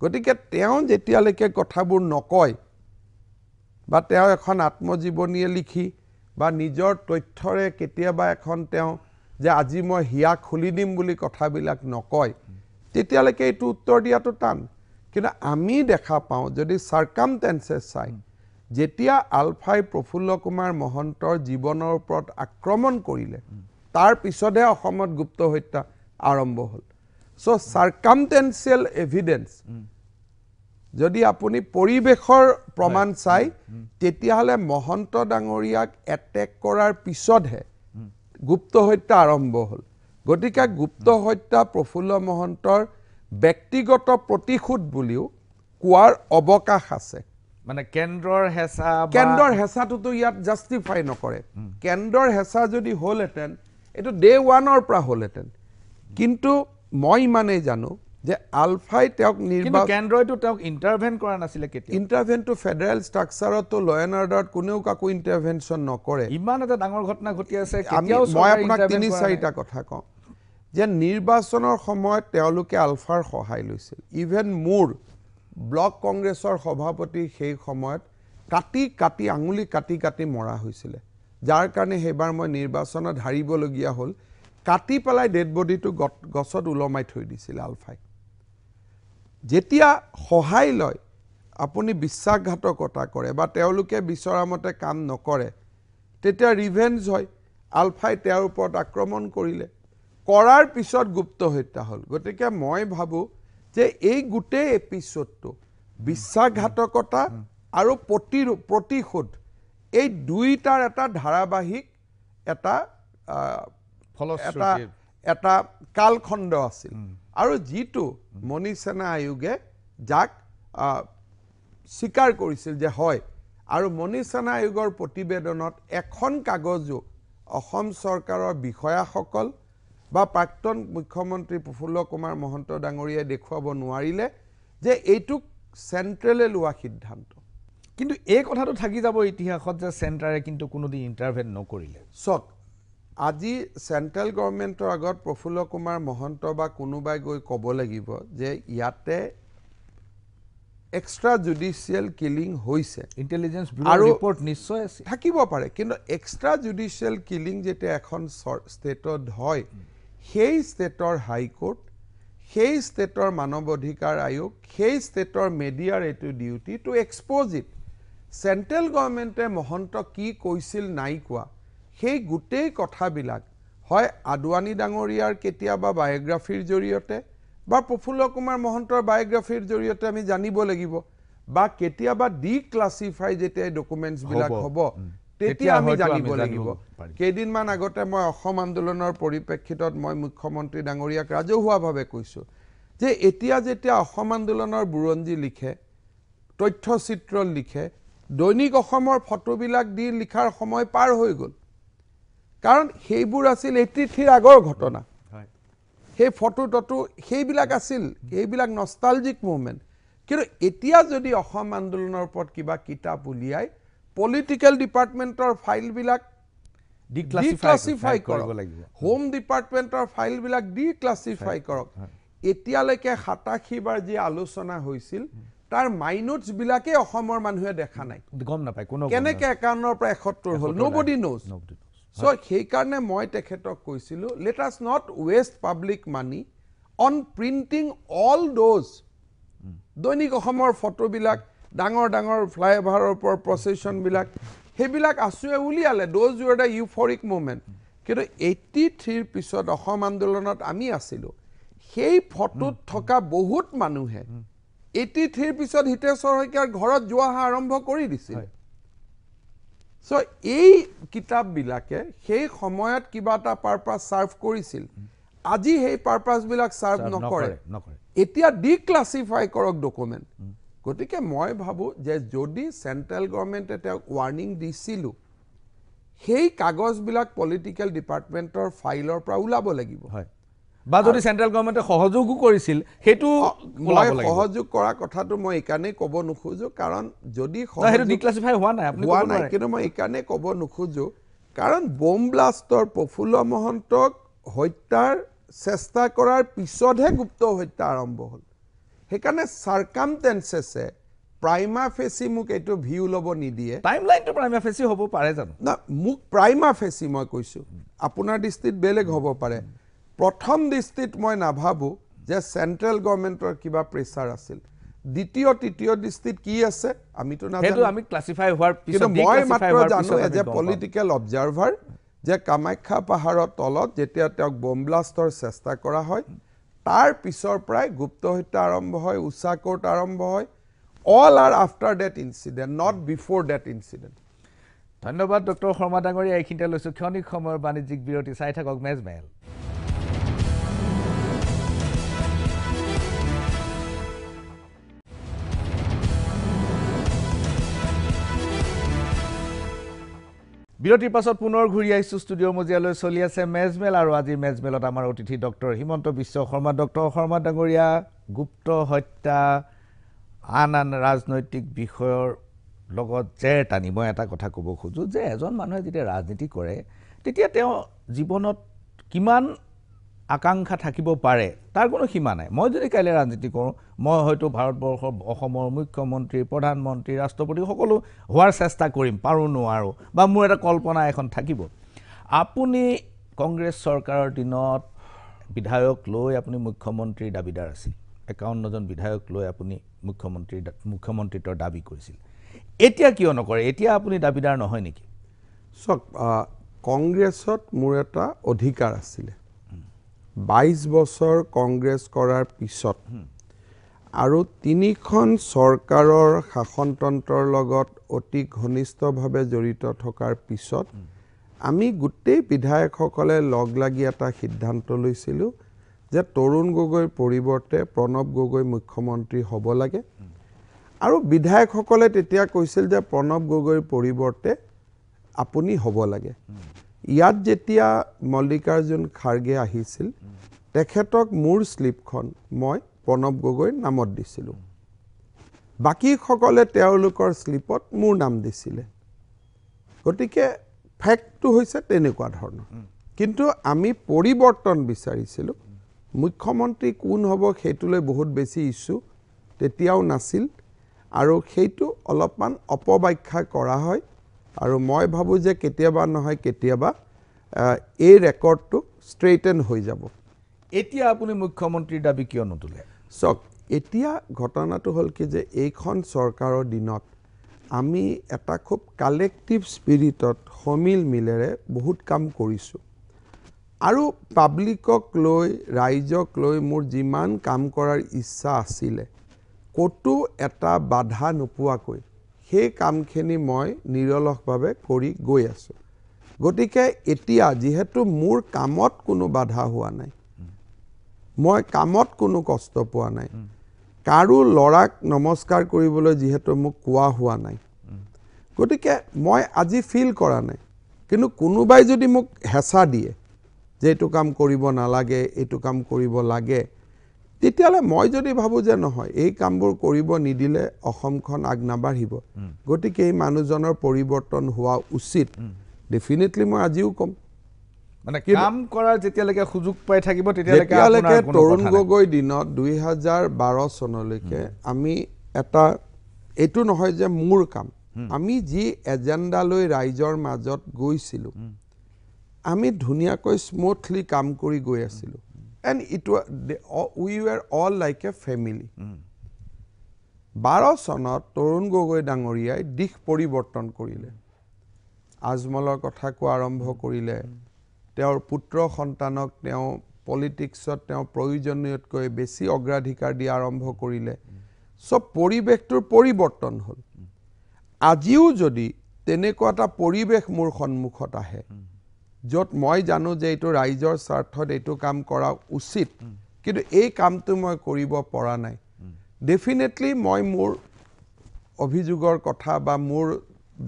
গতিকে তেওঁ যেতিয়ালৈকে কথাবোৰ নকয় বা তেওঁ এখন আত্মজীৱনীয়ে লিখি বা নিজৰ তথ্যৰে কেতিয়াবা এখন তেওঁ যে আজি মই হিয়া খুলি দিম বুলি কথাবিলাক নকয় তেতিয়ালৈকে এইটো উত্তৰ দিয়াটো টান কিন্তু আমি দেখা পাওঁ যদি সাৰ্কামটেন্সেছ চাই যেতিয়া আলফাই প্ৰফুল্ল কুমাৰ মহন্তৰ জীৱনৰ ওপৰত আক্ৰমণ কৰিলে তাৰ পিছতহে অসমত গুপ্ত হত্যা আৰম্ভ হ'ল সো সাৰ্কামটেন্সিয়েল এভিডেন্স যদি আপুনি পৰিবেশৰ প্ৰমাণ চাই তেতিয়াহ'লে মহন্ত ডাঙৰীয়াক এটেক কৰাৰ পিছতহে গুপ্ত হত্যা আৰম্ভ হ'ল গতিকে গুপ্ত হত্যা প্ৰফুল্ল মহন্তৰ ব্যক্তিগত প্ৰতিশোধ বুলিও কোৱাৰ অৱকাশ আছে মানে কেন্দ্ৰৰ হেঁচাটোতো ইয়াত জাষ্টিফাই নকৰে কেন্দ্ৰৰ হেঁচা যদি হ'লহেঁতেন এইটো ডে 1ৰ পৰা হ'লহেঁতেন কিন্তু মই ইমানেই জানো যে আলফাই তেওঁক কেন্দ্ৰইতো তেওঁক ইণ্টাৰভেন কৰা নাছিলে কেতিয়া ইণ্টাৰভেনটো ফেডাৰেল ষ্ট্ৰাকচাৰতো ল এণ্ড অৰ্ডাৰত কোনেও কাকো ইণ্টাৰভেনশ্যন নকৰে ইমান এটা ডাঙৰ ঘটনা ঘটি আছে মই আপোনাক 3-4টা কথা কওঁ যে নিৰ্বাচনৰ সময়ত তেওঁলোকে আলফাৰ সহায় লৈছিল ইভেন মোৰ ব্লক কংগ্ৰেছৰ সভাপতি সেই সময়ত কাটি আঙুলি কাটি মৰা হৈছিলে যাৰ কাৰণে সেইবাৰ মই নিৰ্বাচনত হাৰিবলগীয়া হ'ল কাটি পেলাই ডেড বডিটো গছত ওলমাই থৈ দিছিল আলফাই যেতিয়া সহায় লয় আপুনি বিশ্বাসঘাতকতা কৰে বা তেওঁলোকে বিচৰা মতে কাম নকৰে তেতিয়া ৰিভেঞ্জ হয় আলফাই তেওঁৰ ওপৰত আক্ৰমণ কৰিলে কৰাৰ পিছত গুপ্ত হত্যা হ'ল গতিকে মই ভাবোঁ যে এই গোটেই এপিছডটো বিশ্বাসঘাতকতা আৰু প্ৰতিশোধ এই দুইটাৰ এটা ধাৰাবাহিক এটা কালখণ্ড আছিল আৰু যিটো মণি সেনা আয়োগে যাক স্বীকাৰ কৰিছিল যে হয় আৰু মণি সেনা আয়োগৰ প্ৰতিবেদনত এখন কাগজো অসম চৰকাৰৰ বিষয়াসকল বা প্ৰাক্তন মুখ্যমন্ত্ৰী প্ৰফুল্ল কুমাৰ মহন্ত ডাঙৰীয়াই দেখুৱাব নোৱাৰিলে যে এইটোক চেণ্ট্ৰেলে লোৱা সিদ্ধান্ত কিন্তু এই কথাটো থাকি যাব ইতিহাসত যে চেণ্টাৰে কিন্তু কোনোদিন ইণ্টাৰভেন নকৰিলে চক আজি চেণ্ট্ৰেল গভৰ্ণমেণ্টৰ আগত প্ৰফুল্ল কুমাৰ মহন্ত বা কোনোবাই গৈ ক'ব লাগিব যে ইয়াতে এক্সট্ৰা জুডিচিয়েল কিলিং হৈছে ইণ্টেলিজেন্স ব্যুৰৰ ৰিপৰ্ট নিশ্চয় আছে থাকিব পাৰে কিন্তু এক্সট্ৰা জুডিচিয়েল কিলিং যেতিয়া এখন ষ্টেটত হয় সেই ষ্টেটৰ হাইকোৰ্ট সেই ষ্টেটৰ মানৱ অধিকাৰ আয়োগ সেই ষ্টেটৰ মেডিয়াৰ এইটো duty to expose it central গভৰ্ণমেণ্টে মহন্ত কি কৈছিল নাই কোৱা সেই গোটেই কথাবিলাক হয় আদৱানী ডাঙৰীয়াৰ কেতিয়াবা বায়োগ্ৰাফিৰ জৰিয়তে বা প্ৰফুল্ল কুমাৰ মহন্তৰ বায়োগ্ৰাফিৰ জৰিয়তে আমি জানিব লাগিব বা কেতিয়াবা ডিক্লাছিফাই যেতিয়া ডকুমেণ্টছবিলাক হ'ব তেতিয়া আমি জানিব লাগিব কেইদিনমান আগতে মই অসম আন্দোলনৰ পৰিপ্ৰেক্ষিতত মই মুখ্যমন্ত্ৰী ডাঙৰীয়াক ৰাজহুৱাভাৱে কৈছোঁ যে এতিয়া যেতিয়া অসম আন্দোলনৰ বুৰঞ্জী লিখে তথ্যচিত্ৰ লিখে দৈনিক অসমৰ ফটোবিলাক দি লিখাৰ সময় পাৰ হৈ গ'ল কাৰণ সেইবোৰ আছিল 83 আগৰ ঘটনা সেই ফটো তটো সেইবিলাক আছিল সেইবিলাক নষ্টালজিক মুভমেণ্ট কিন্তু এতিয়া যদি অসম আন্দোলনৰ ওপৰত কিবা কিতাপ উলিয়াই পলিটিক্যাল ডিপাৰ্টমেণ্টৰ ফাইলবিলাক ডিক্লাসিফাই কৰক হোম ডিপাৰ্টমেণ্টৰ ফাইলবিলাক ডিক্লাসিফাই কৰক এতিয়ালৈকে 87 বাৰ যি আলোচনা হৈছিল তাৰ মাইনোটছ বিলাকে অসমৰ মানুহে দেখা নাই গম নাপায় কোনো কেনেকে 51 ৰ পৰা 71 হ'ল nobody knows so সেই কাৰণে মই তেখেতক কৈছিলো let us not waste public money on printing all those দৈনিক অসমৰ ফটোবিলাক ডাঙৰ ডাঙৰ ফ্লাইওভাৰৰ ওপৰ প্ৰসেছন বিলাক হেবিলাক আসুৱে উলিয়ালে those were the euphoric moment কিন্তু 83 পিছত অসম আন্দোলনত আমি আছিলো সেই ফটোত থকা বহুত মানুহে 83 পিছত হিতেশ্বৰ শইকীয়াৰ ঘৰত যোৱা আৰম্ভ কৰি দিছিল সো এই কিতাপ বিলাকে সেই সময়ত কিবা এটা পাৰপাস সাৰ্ভ কৰিছিল আজি সেই পাৰপাস বিলাক সাৰ্ভ নকৰে এতিয়া ডিক্লাসিফাই কৰক ডকুমেন্ট গতিকে মই ভাবো যে যদি সেন্ট্ৰাল গভৰ্নমেন্টে তেওঁক ওয়াৰ্নিং দিছিল সেই কাগজ বিলাক পলিটিক্যাল ডিপাৰ্টমেন্টৰ ফাইলৰ পৰা ওলাব লাগিব হয় বা যদি সেন্ট্ৰাল গভৰ্নমেন্টে সহযোগও কৰিছিল হেতু মই সহযোগ কৰা কথাটো মই একানে ক'ব নখোজো কাৰণ যদি হেতু ডিক্লাসিফাই হোৱা নাই আপুনি হোৱা নাই কিন্তু মই একানে ক'ব নখোজো কাৰণ বম ব্লাষ্টৰ প্ৰফুল্ল মহন্তক হত্যাৰ চেষ্টা কৰাৰ পিছতহে গুপ্ত হত্যা আৰম্ভ হ'ল হেকানে সাৰ্কামটেন্সেছে প্ৰাইমা ফেসি মুক এটো ভিউ লব নিদিয়ে টাইমলাইনটো প্ৰাইমা ফেসি হ'ব পাৰে জানো না মুক প্ৰাইমা ফেসি মই কৈছো আপোনাৰ দৃষ্টিত বেলেগ হ'ব পাৰে প্ৰথম দৃষ্টিত মই নাভাবো যে সেন্ট্ৰাল গভৰ্নমেন্টৰ কিবা প্ৰেছাৰ আছিল দ্বিতীয় তৃতীয় দৃষ্টিত কি আছে আমিতো নাজানো হেতু আমি ক্লাসিফাই হোৱাৰ পিছত মই মাত্ৰ জানো এজ এ পলিটিক্যাল অবজাৰ্ভাৰ যে কামাখ্যা পাহাৰৰ তলত যেতিয়া তেওঁক বম ব্লাষ্টৰ চেষ্টা কৰা হয় তাৰ পিছৰ প্ৰায় গুপ্ত হত্যা আৰম্ভ হয় উষা কোৰ্ট আৰম্ভ হয় all are after that incident not before that incident ধন্যবাদ ডক্টৰ শৰ্মা ডাঙৰীয়া এইখিনিতে লৈছো ক্ষণিক সময়ৰ বাণিজ্যিক বিৰতি চাই থাকক মেজমেল বিৰতিৰ পাছত পুনৰ ঘূৰি আহিছো ষ্টুডিঅ' মজিয়ালৈ চলি আছে মেজমেল আৰু আজি মেজমেলত আমাৰ অতিথি ডক্টৰ হিমন্ত বিশ্ব শৰ্মা ডক্টৰ শৰ্মা ডাঙৰীয়া গুপ্ত হত্যা আন ৰাজনৈতিক বিষয়ৰ লগত জেৰ টানি মই এটা কথা ক'ব খোজো যে এজন মানুহে যেতিয়া ৰাজনীতি কৰে তেতিয়া তেওঁ জীৱনত কিমান আকাংক্ষা থাকিব পাৰে তাৰ কোনো সীমা নাই মই যদি কাইলৈ ৰাজনীতি কৰোঁ মই হয়তো ভাৰতবৰ্ষৰ অসমৰ মুখ্যমন্ত্ৰী প্ৰধানমন্ত্ৰী ৰাষ্ট্ৰপতি সকলো হোৱাৰ চেষ্টা কৰিম পাৰো নোৱাৰো বা মোৰ এটা কল্পনা এখন থাকিব আপুনি কংগ্ৰেছ চৰকাৰৰ দিনত বিধায়ক লৈ আপুনি মুখ্যমন্ত্ৰীৰ দাবীদাৰ আছিল 51 জন বিধায়ক লৈ আপুনি মুখ্যমন্ত্ৰীত্বৰ দাবী কৰিছিল এতিয়া কিয় নকৰে এতিয়া আপুনি দাবীদাৰ নহয় নেকি সক কংগ্ৰেছত মোৰ এটা অধিকাৰ আছিল 22 বছৰ কংগ্ৰেছ কৰাৰ পিছত আৰু তিনিখন চৰকাৰৰ শাসনতন্ত্ৰৰ লগত অতি ঘনিষ্ঠভাৱে জড়িত থকাৰ পিছত আমি গোটেই বিধায়কসকলে লগ লাগি এটা সিদ্ধান্ত লৈছিলো যে তৰুণ গগৈৰ পৰিৱৰ্তে প্ৰণৱ গগৈ মুখ্যমন্ত্ৰী হ'ব লাগে আৰু বিধায়কসকলে তেতিয়া কৈছিল যে প্ৰণৱ গগৈৰ পৰিৱৰ্তে আপুনি হ'ব লাগে ইয়াত যেতিয়া মল্লিকাৰ্জুন খাৰগে আহিছিল তেখেতক মোৰ স্লিপখন মই প্ৰণৱ গগৈৰ নামত দিছিলো বাকি সকলে তেওঁলোকৰ স্লিপত মোৰ নাম দিছিলে গতিকে ফ্যাক্টটো হৈছে তেনেকুৱা ধৰণৰ কিন্তু আমি পৰিৱৰ্তন বিচাৰিছিলো মুখ্যমন্ত্ৰী কোন হ'ব হেতুলৈ বহুত বেছি ইস্যু তেতিয়াও নাছিল আৰু হেতু অলপমান অপব্যাখ্যা কৰা হয় আৰু মই ভাবো যে কেতিয়াবা নহয় কেতিয়াবা এই ৰেকৰ্ডটো স্ট্ৰেইটেন হৈ যাব এতিয়া আপুনি মুখ্যমন্ত্ৰীৰ দাবী কিয় নতুলে সক এতিয়া ঘটনাটো হ'ল কি যে এইখন চৰকাৰৰ দিনত আমি এটা খুব কালেক্টিভ স্পিৰিটত সমিল মিলেৰে বহুত কাম কৰিছো আৰু পাব্লিকক লৈ ৰাইজক লৈ মোৰ যিমান কাম কৰাৰ ইচ্ছা আছিল কতো এটা বাধা নোপোৱাকৈ সেই কামখিনি মই নিৰলসভাৱে কৰি গৈ আছোঁ গতিকে এতিয়া যিহেতু মোৰ কামত কোনো বাধা হোৱা নাই মই কামত কোনো কষ্ট পোৱা নাই কাৰো লৰাক নমস্কাৰ কৰিবলৈ যিহেতু মোক কোৱা হোৱা নাই গতিকে মই আজি ফিল কৰা নাই কিন্তু কোনোবাই যদি মোক হেঁচা দিয়ে যে এইটো কাম কৰিব নালাগে এইটো কাম কৰিব লাগে তেতিয়ালে মই যদি ভাবো যে নহয় এই কামবোৰ কৰিব নিদিলে অসমখন আগ নাবাঢ়িব গতিকে এই মানুহজনৰ পৰিৱৰ্তন হোৱা উচিত ডেফিনেটলি মই আজিও কম মানে কাম কৰাৰ যেতিয়ালৈকে সুযোগ পাই থাকিব তেতিয়ালৈকে তৰুণ গগৈ দিনত 2012 চনলৈকে আমি এটা এইটো নহয় যে মোৰ কাম আমি যি এজেন্ডা লৈ ৰাইজৰ মাজত গৈছিলো আমি ধুনীয়াকৈ স্মুথলি কাম কৰি গৈ আছিলো and we were all like a family 12 চনত তৰুণ গগৈ ডাঙৰীয়াই দিশ পৰিৱৰ্তন কৰিলে আজমলৰ কথা কোৱা আৰম্ভ কৰিলে তেওঁৰ পুত্ৰ সন্তানক তেওঁ পলিটিক্সত তেওঁ প্ৰয়োজনীয়তকৈ বেছি অগ্ৰাধিকাৰ দিয়া আৰম্ভ কৰিলে সব পৰিৱেশটোৰ পৰিৱৰ্তন হ'ল আজিও যদি তেনেকুৱা এটা পৰিৱেশ মোৰ সন্মুখত আহে য'ত মই জানো যে এইটো ৰাইজৰ স্বাৰ্থত এইটো কাম কৰা উচিত কিন্তু এই কামটো মই কৰিব পৰা নাই ডেফিনেটলি মই মোৰ অভিযোগৰ কথা বা মোৰ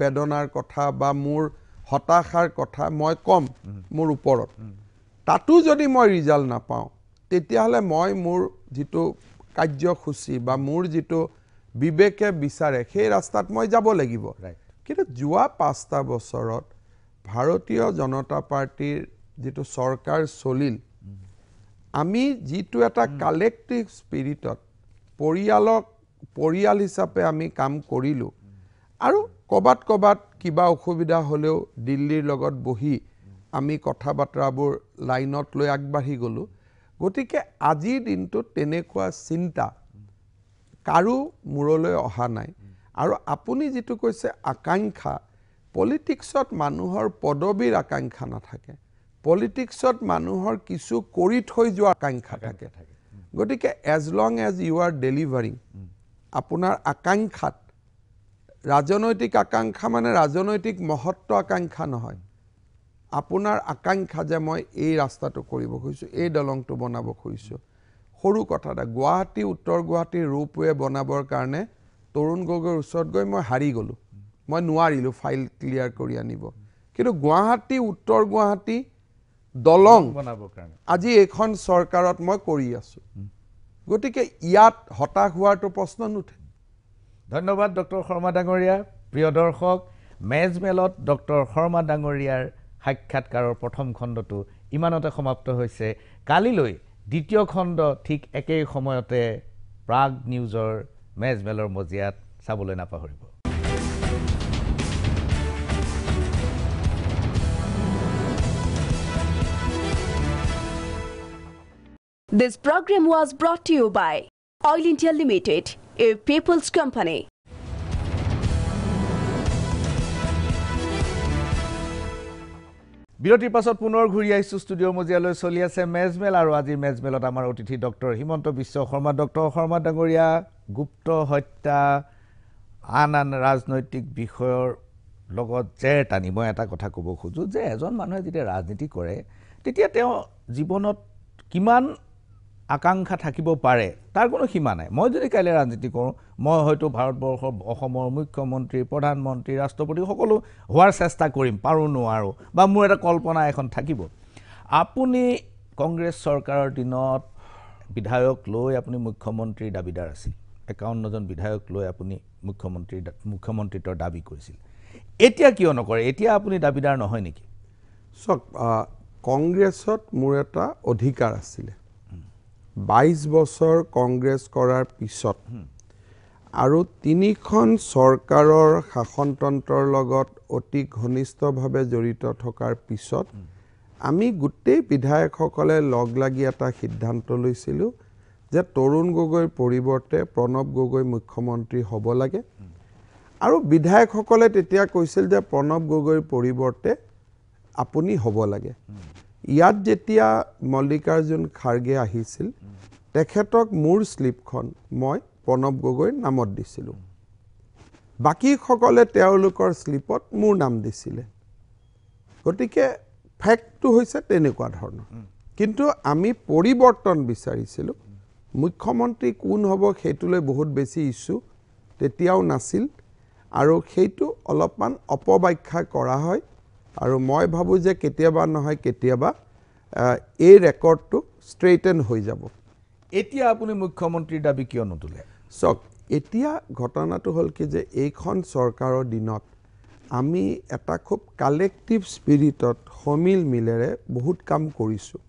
বেদনাৰ কথা বা মোৰ হতাশাৰ কথা মই কম মোৰ ওপৰত তাতো যদি মই ৰিজাল্ট নাপাওঁ তেতিয়াহ'লে মই মোৰ যিটো কাৰ্যসূচী বা মোৰ যিটো বিবেকে বিচাৰে সেই ৰাস্তাত মই যাব লাগিব কিন্তু যোৱা 5টা বছৰত ভাৰতীয় জনতা পাৰ্টিৰ যিটো চৰকাৰ চলিল আমি যিটো এটা কালেক্টিভ স্পিৰিটত পৰিয়াল হিচাপে আমি কাম কৰিলোঁ আৰু কবাত কিবা অসুবিধা হ'লেও দিল্লীৰ লগত বহি আমি কথা বাৰ্তাবোৰ লাইনত লৈ আগবাঢ়ি গ'লোঁ গতিকে আজিৰ দিনটোত তেনেকুৱা চিন্তা কাৰো মূৰলৈ অহা নাই আৰু আপুনি যিটো কৈছে আকাংক্ষা পলিটিক্সত মানুহৰ পদবীৰ আকাংক্ষা নাথাকে পলিটিক্সত মানুহৰ কিছু কৰি থৈ যোৱা আকাংক্ষা থাকে গতিকে as long as you are delivering আপোনাৰ আকাংক্ষাত ৰাজনৈতিক আকাংক্ষা মানে ৰাজনৈতিক মহত্ব আকাংক্ষা নহয় আপোনাৰ আকাংক্ষা যে মই এই ৰাস্তাটো কৰিব খুজিছোঁ এই দলংটো বনাব খুজিছোঁ সৰু কথা এটা গুৱাহাটী উত্তৰ গুৱাহাটীৰ ৰূপৱে বনাবৰ কাৰণে তৰুণ গগৈৰ ওচৰত গৈ মই হাৰি গ'লোঁ মই নোৱাৰিলোঁ ফাইল ক্লিয়াৰ কৰি আনিব কিন্তু গুৱাহাটী উত্তৰ গুৱাহাটী দলং বনাবৰ কাৰণে আজি এইখন চৰকাৰত মই কৰি আছোঁ গতিকে ইয়াত হতাশ হোৱাটো প্ৰশ্ন নুঠে ধন্যবাদ ডক্টৰ শৰ্মা ডাঙৰীয়া প্ৰিয় দৰ্শক মেজমেলত ডক্টৰ শৰ্মা ডাঙৰীয়াৰ সাক্ষাৎকাৰৰ প্ৰথম খণ্ডটো ইমানতে সমাপ্ত হৈছে কালিলৈ দ্বিতীয় খণ্ড ঠিক একেই সময়তে প্ৰাগ নিউজৰ মেজমেলৰ মজিয়াত চাবলৈ নাপাহৰিব This program was brought to you by Oil India Limited, a people's company. বিৰতিৰ পাছত পুনৰ ঘূৰি আহিছোঁ ষ্টুডিঅ'ৰ মজিয়ালৈ চলি আছে মেজমেল আৰু আজিৰ মেজমেলত আমাৰ অতিথি ডক্টৰ হিমন্ত বিশ্ব শৰ্মা ডক্টৰ শৰ্মা ডাঙৰীয়া গুপ্ত হত্যা আন ৰাজনৈতিক বিষয়ৰ লগত জেৰ টানি মই এটা কথা ক'ব খোজোঁ যে এজন মানুহে যেতিয়া ৰাজনীতি কৰে তেতিয়া তেওঁ জীৱনত কিমান আকাংক্ষা থাকিব পাৰে তাৰ কোনো সীমা নাই মই যদি কাইলৈ ৰাজনীতি কৰোঁ মই হয়তো ভাৰতবৰ্ষৰ অসমৰ মুখ্যমন্ত্ৰী প্ৰধানমন্ত্ৰী ৰাষ্ট্ৰপতি সকলো হোৱাৰ চেষ্টা কৰিম পাৰোঁ নোৱাৰোঁ বা মোৰ এটা কল্পনা এখন থাকিব আপুনি কংগ্ৰেছ চৰকাৰৰ দিনত বিধায়ক লৈ আপুনি মুখ্যমন্ত্ৰীৰ দাবীদাৰ আছিল 51জন বিধায়ক লৈ আপুনি মুখ্যমন্ত্ৰীত্বৰ দাবী কৰিছিল এতিয়া কিয় নকৰে এতিয়া আপুনি দাবীদাৰ নহয় নেকি চাওক কংগ্ৰেছত মোৰ এটা অধিকাৰ আছিলে 22 বছৰ কংগ্ৰেছ কৰাৰ পিছত আৰু 3খন চৰকাৰৰ শাসনতন্ত্ৰৰ লগত অতি ঘনিষ্ঠভাৱে জড়িত থকাৰ পিছত আমি গোটেই বিধায়কসকলে লগ লাগি এটা সিদ্ধান্ত লৈছিলোঁ যে তৰুণ গগৈৰ পৰিৱৰ্তে প্ৰণৱ গগৈ মুখ্যমন্ত্ৰী হ'ব লাগে আৰু বিধায়কসকলে তেতিয়া কৈছিল যে প্ৰণৱ গগৈৰ পৰিৱৰ্তে আপুনি হ'ব লাগে ইয়াত যেতিয়া মল্লিকাৰ্জুন খাৰ্গে আহিছিল তেখেতক মোৰ স্লিপখন মই প্ৰণৱ গগৈৰ নামত দিছিলোঁ বাকীসকলে তেওঁলোকৰ স্লিপত মোৰ নাম দিছিলে গতিকে ফ্যাক্টটো হৈছে তেনেকুৱা ধৰণৰ কিন্তু আমি পৰিৱৰ্তন বিচাৰিছিলোঁ মুখ্যমন্ত্ৰী কোন হ'ব সেইটোলৈ বহুত বেছি ইস্যু তেতিয়াও নাছিল আৰু সেইটো অলপমান অপব্যাখ্যা কৰা হয় আৰু মই ভাবোঁ যে কেতিয়াবা নহয় কেতিয়াবা এই ৰেকৰ্ডটো ষ্ট্ৰেইটেন হৈ যাব এতিয়া আপুনি মুখ্যমন্ত্ৰীৰ দাবী কিয় নতুলে চক এতিয়া ঘটনাটো হ'ল কি যে এইখন চৰকাৰৰ দিনত আমি এটা খুব কালেক্টিভ স্পিৰিটত সমিল মিলেৰে বহুত কাম কৰিছোঁ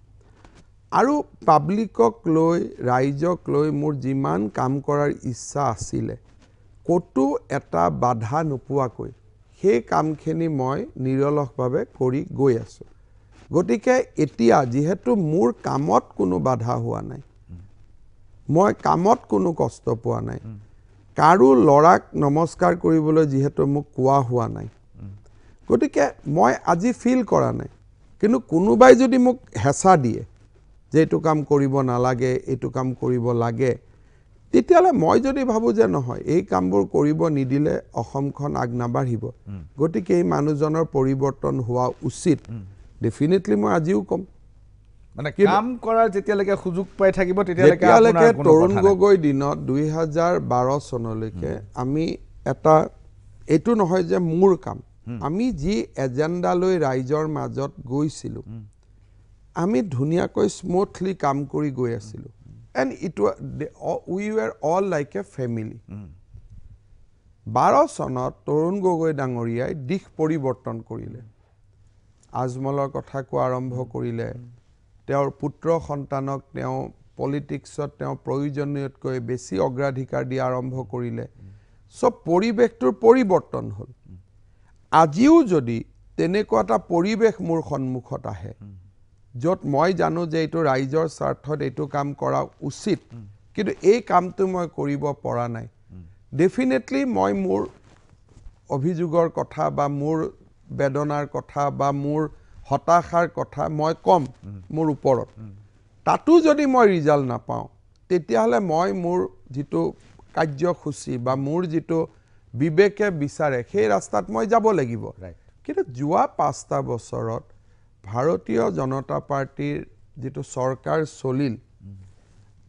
আৰু পাব্লিকক লৈ ৰাইজক লৈ মোৰ যিমান কাম কৰাৰ ইচ্ছা আছিলে ক'তো এটা বাধা নোপোৱাকৈ সেই কামখিনি মই নিৰলসভাৱে কৰি গৈ আছোঁ গতিকে এতিয়া যিহেতু মোৰ কামত কোনো বাধা হোৱা নাই মই কামত কোনো কষ্ট পোৱা নাই কাৰো লৰাক নমস্কাৰ কৰিবলৈ যিহেতু মোক কোৱা হোৱা নাই গতিকে মই আজি ফিল কৰা নাই কিন্তু কোনোবাই যদি মোক হেঁচা দিয়ে যে এইটো কাম কৰিব নালাগে এইটো কাম কৰিব লাগে তেতিয়াহ'লে মই যদি ভাবোঁ যে নহয় এই কামবোৰ কৰিব নিদিলে অসমখন আগ নাবাঢ়িব গতিকে এই মানুহজনৰ পৰিৱৰ্তন হোৱা উচিত ডেফিনেটলি মই আজিও ক'ম মানে কাম কৰাৰ যেতিয়ালৈকে সুযোগ পাই থাকিব তেতিয়ালৈকে তৰুণ গগৈ দিনত 2012 চনলৈকে আমি এটা এইটো নহয় যে মোৰ কাম আমি যি এজেণ্ডা লৈ ৰাইজৰ মাজত গৈছিলোঁ আমি ধুনীয়াকৈ স্মুথলি কাম কৰি গৈ আছিলোঁ and we were all like a family 12 চনত তৰুণ গগৈ ডাঙৰীয়াই দিশ পৰিৱৰ্তন কৰিলে আজমলৰ কথা কোৱা আৰম্ভ কৰিলে তেওঁৰ পুত্ৰ সন্তানক তেওঁ পলিটিক্সত তেওঁ প্ৰয়োজনীয়তকৈ বেছি অগ্ৰাধিকাৰ দিয়া আৰম্ভ কৰিলে সব পৰিৱেশটোৰ পৰিৱৰ্তন হ'ল আজিও যদি তেনেকুৱা এটা পৰিৱেশ মোৰ সন্মুখত আহে য'ত মই জানো যে এইটো ৰাইজৰ স্বাৰ্থত এইটো কাম কৰা উচিত কিন্তু এই কামটো মই কৰিব পৰা নাই ডেফিনেটলি মই মোৰ অভিযোগৰ কথা বা মোৰ বেদনাৰ কথা বা মোৰ হতাশাৰ কথা মই কম মোৰ ওপৰত তাতো যদি মই ৰিজাল্ট নাপাওঁ তেতিয়াহ'লে মই মোৰ যিটো কাৰ্যসূচী বা মোৰ যিটো বিবেকে বিচাৰে সেই ৰাস্তাত মই যাব লাগিব কিন্তু যোৱা 5টা বছৰত ভাৰতীয় জনতা পাৰ্টিৰ যিটো চৰকাৰ চলিল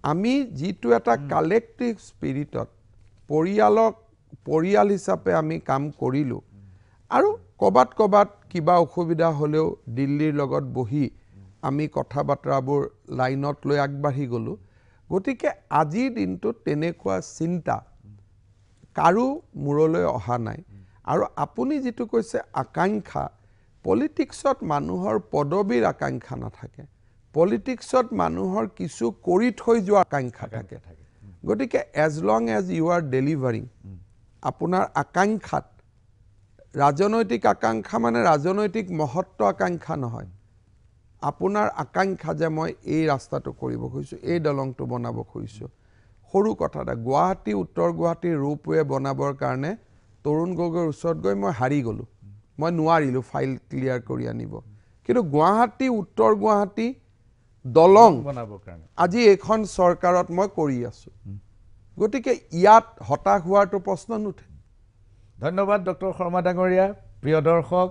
আমি যিটো এটা কালেক্টিভ স্পিৰিটত পৰিয়াল হিচাপে আমি কাম কৰিলোঁ আৰু কবাত কিবা অসুবিধা হ'লেও দিল্লীৰ লগত বহি আমি কথা বাৰ্তাবোৰ লাইনত লৈ আগবাঢ়ি গ'লোঁ গতিকে আজিৰ দিনটোত তেনেকুৱা চিন্তা কাৰো মূৰলৈ অহা নাই আৰু আপুনি যিটো কৈছে আকাংক্ষা পলিটিক্সত মানুহৰ পদবীৰ আকাংক্ষা নাথাকে পলিটিক্সত মানুহৰ কিছু কৰি থৈ যোৱা আকাংক্ষা থাকে গতিকে as long as you are delivering আপোনাৰ আকাংক্ষাত ৰাজনৈতিক আকাংক্ষা মানে ৰাজনৈতিক মহত্ব আকাংক্ষা নহয় আপোনাৰ আকাংক্ষা যে মই এই ৰাস্তাটো কৰিব খুজিছোঁ এই দলংটো বনাব খুজিছোঁ সৰু কথা এটা গুৱাহাটী উত্তৰ গুৱাহাটী ৰূপৱে বনাবৰ কাৰণে তৰুণ গগৈৰ ওচৰত গৈ মই হাৰি গ'লোঁ মই নোৱাৰিলোঁ ফাইল ক্লিয়াৰ কৰি আনিব কিন্তু গুৱাহাটী উত্তৰ গুৱাহাটী দলং বনাবৰ কাৰণে আজি এইখন চৰকাৰত মই কৰি আছোঁ গতিকে ইয়াত হতাশ হোৱাটো প্ৰশ্ন নুঠে ধন্যবাদ ডক্টৰ শৰ্মা ডাঙৰীয়া প্ৰিয় দৰ্শক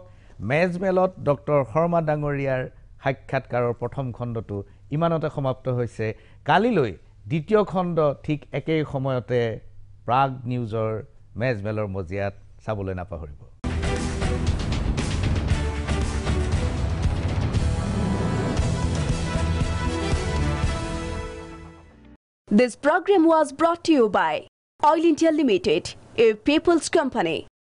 মেজমেলত ডক্টৰ শৰ্মা ডাঙৰীয়াৰ সাক্ষাৎকাৰৰ প্ৰথম খণ্ডটো ইমানতে সমাপ্ত হৈছে কালিলৈ দ্বিতীয় খণ্ড ঠিক একেই সময়তে প্ৰাগ নিউজৰ মেজমেলৰ মজিয়াত চাবলৈ নাপাহৰিব This program was brought to you by Oil India Limited, a people's company.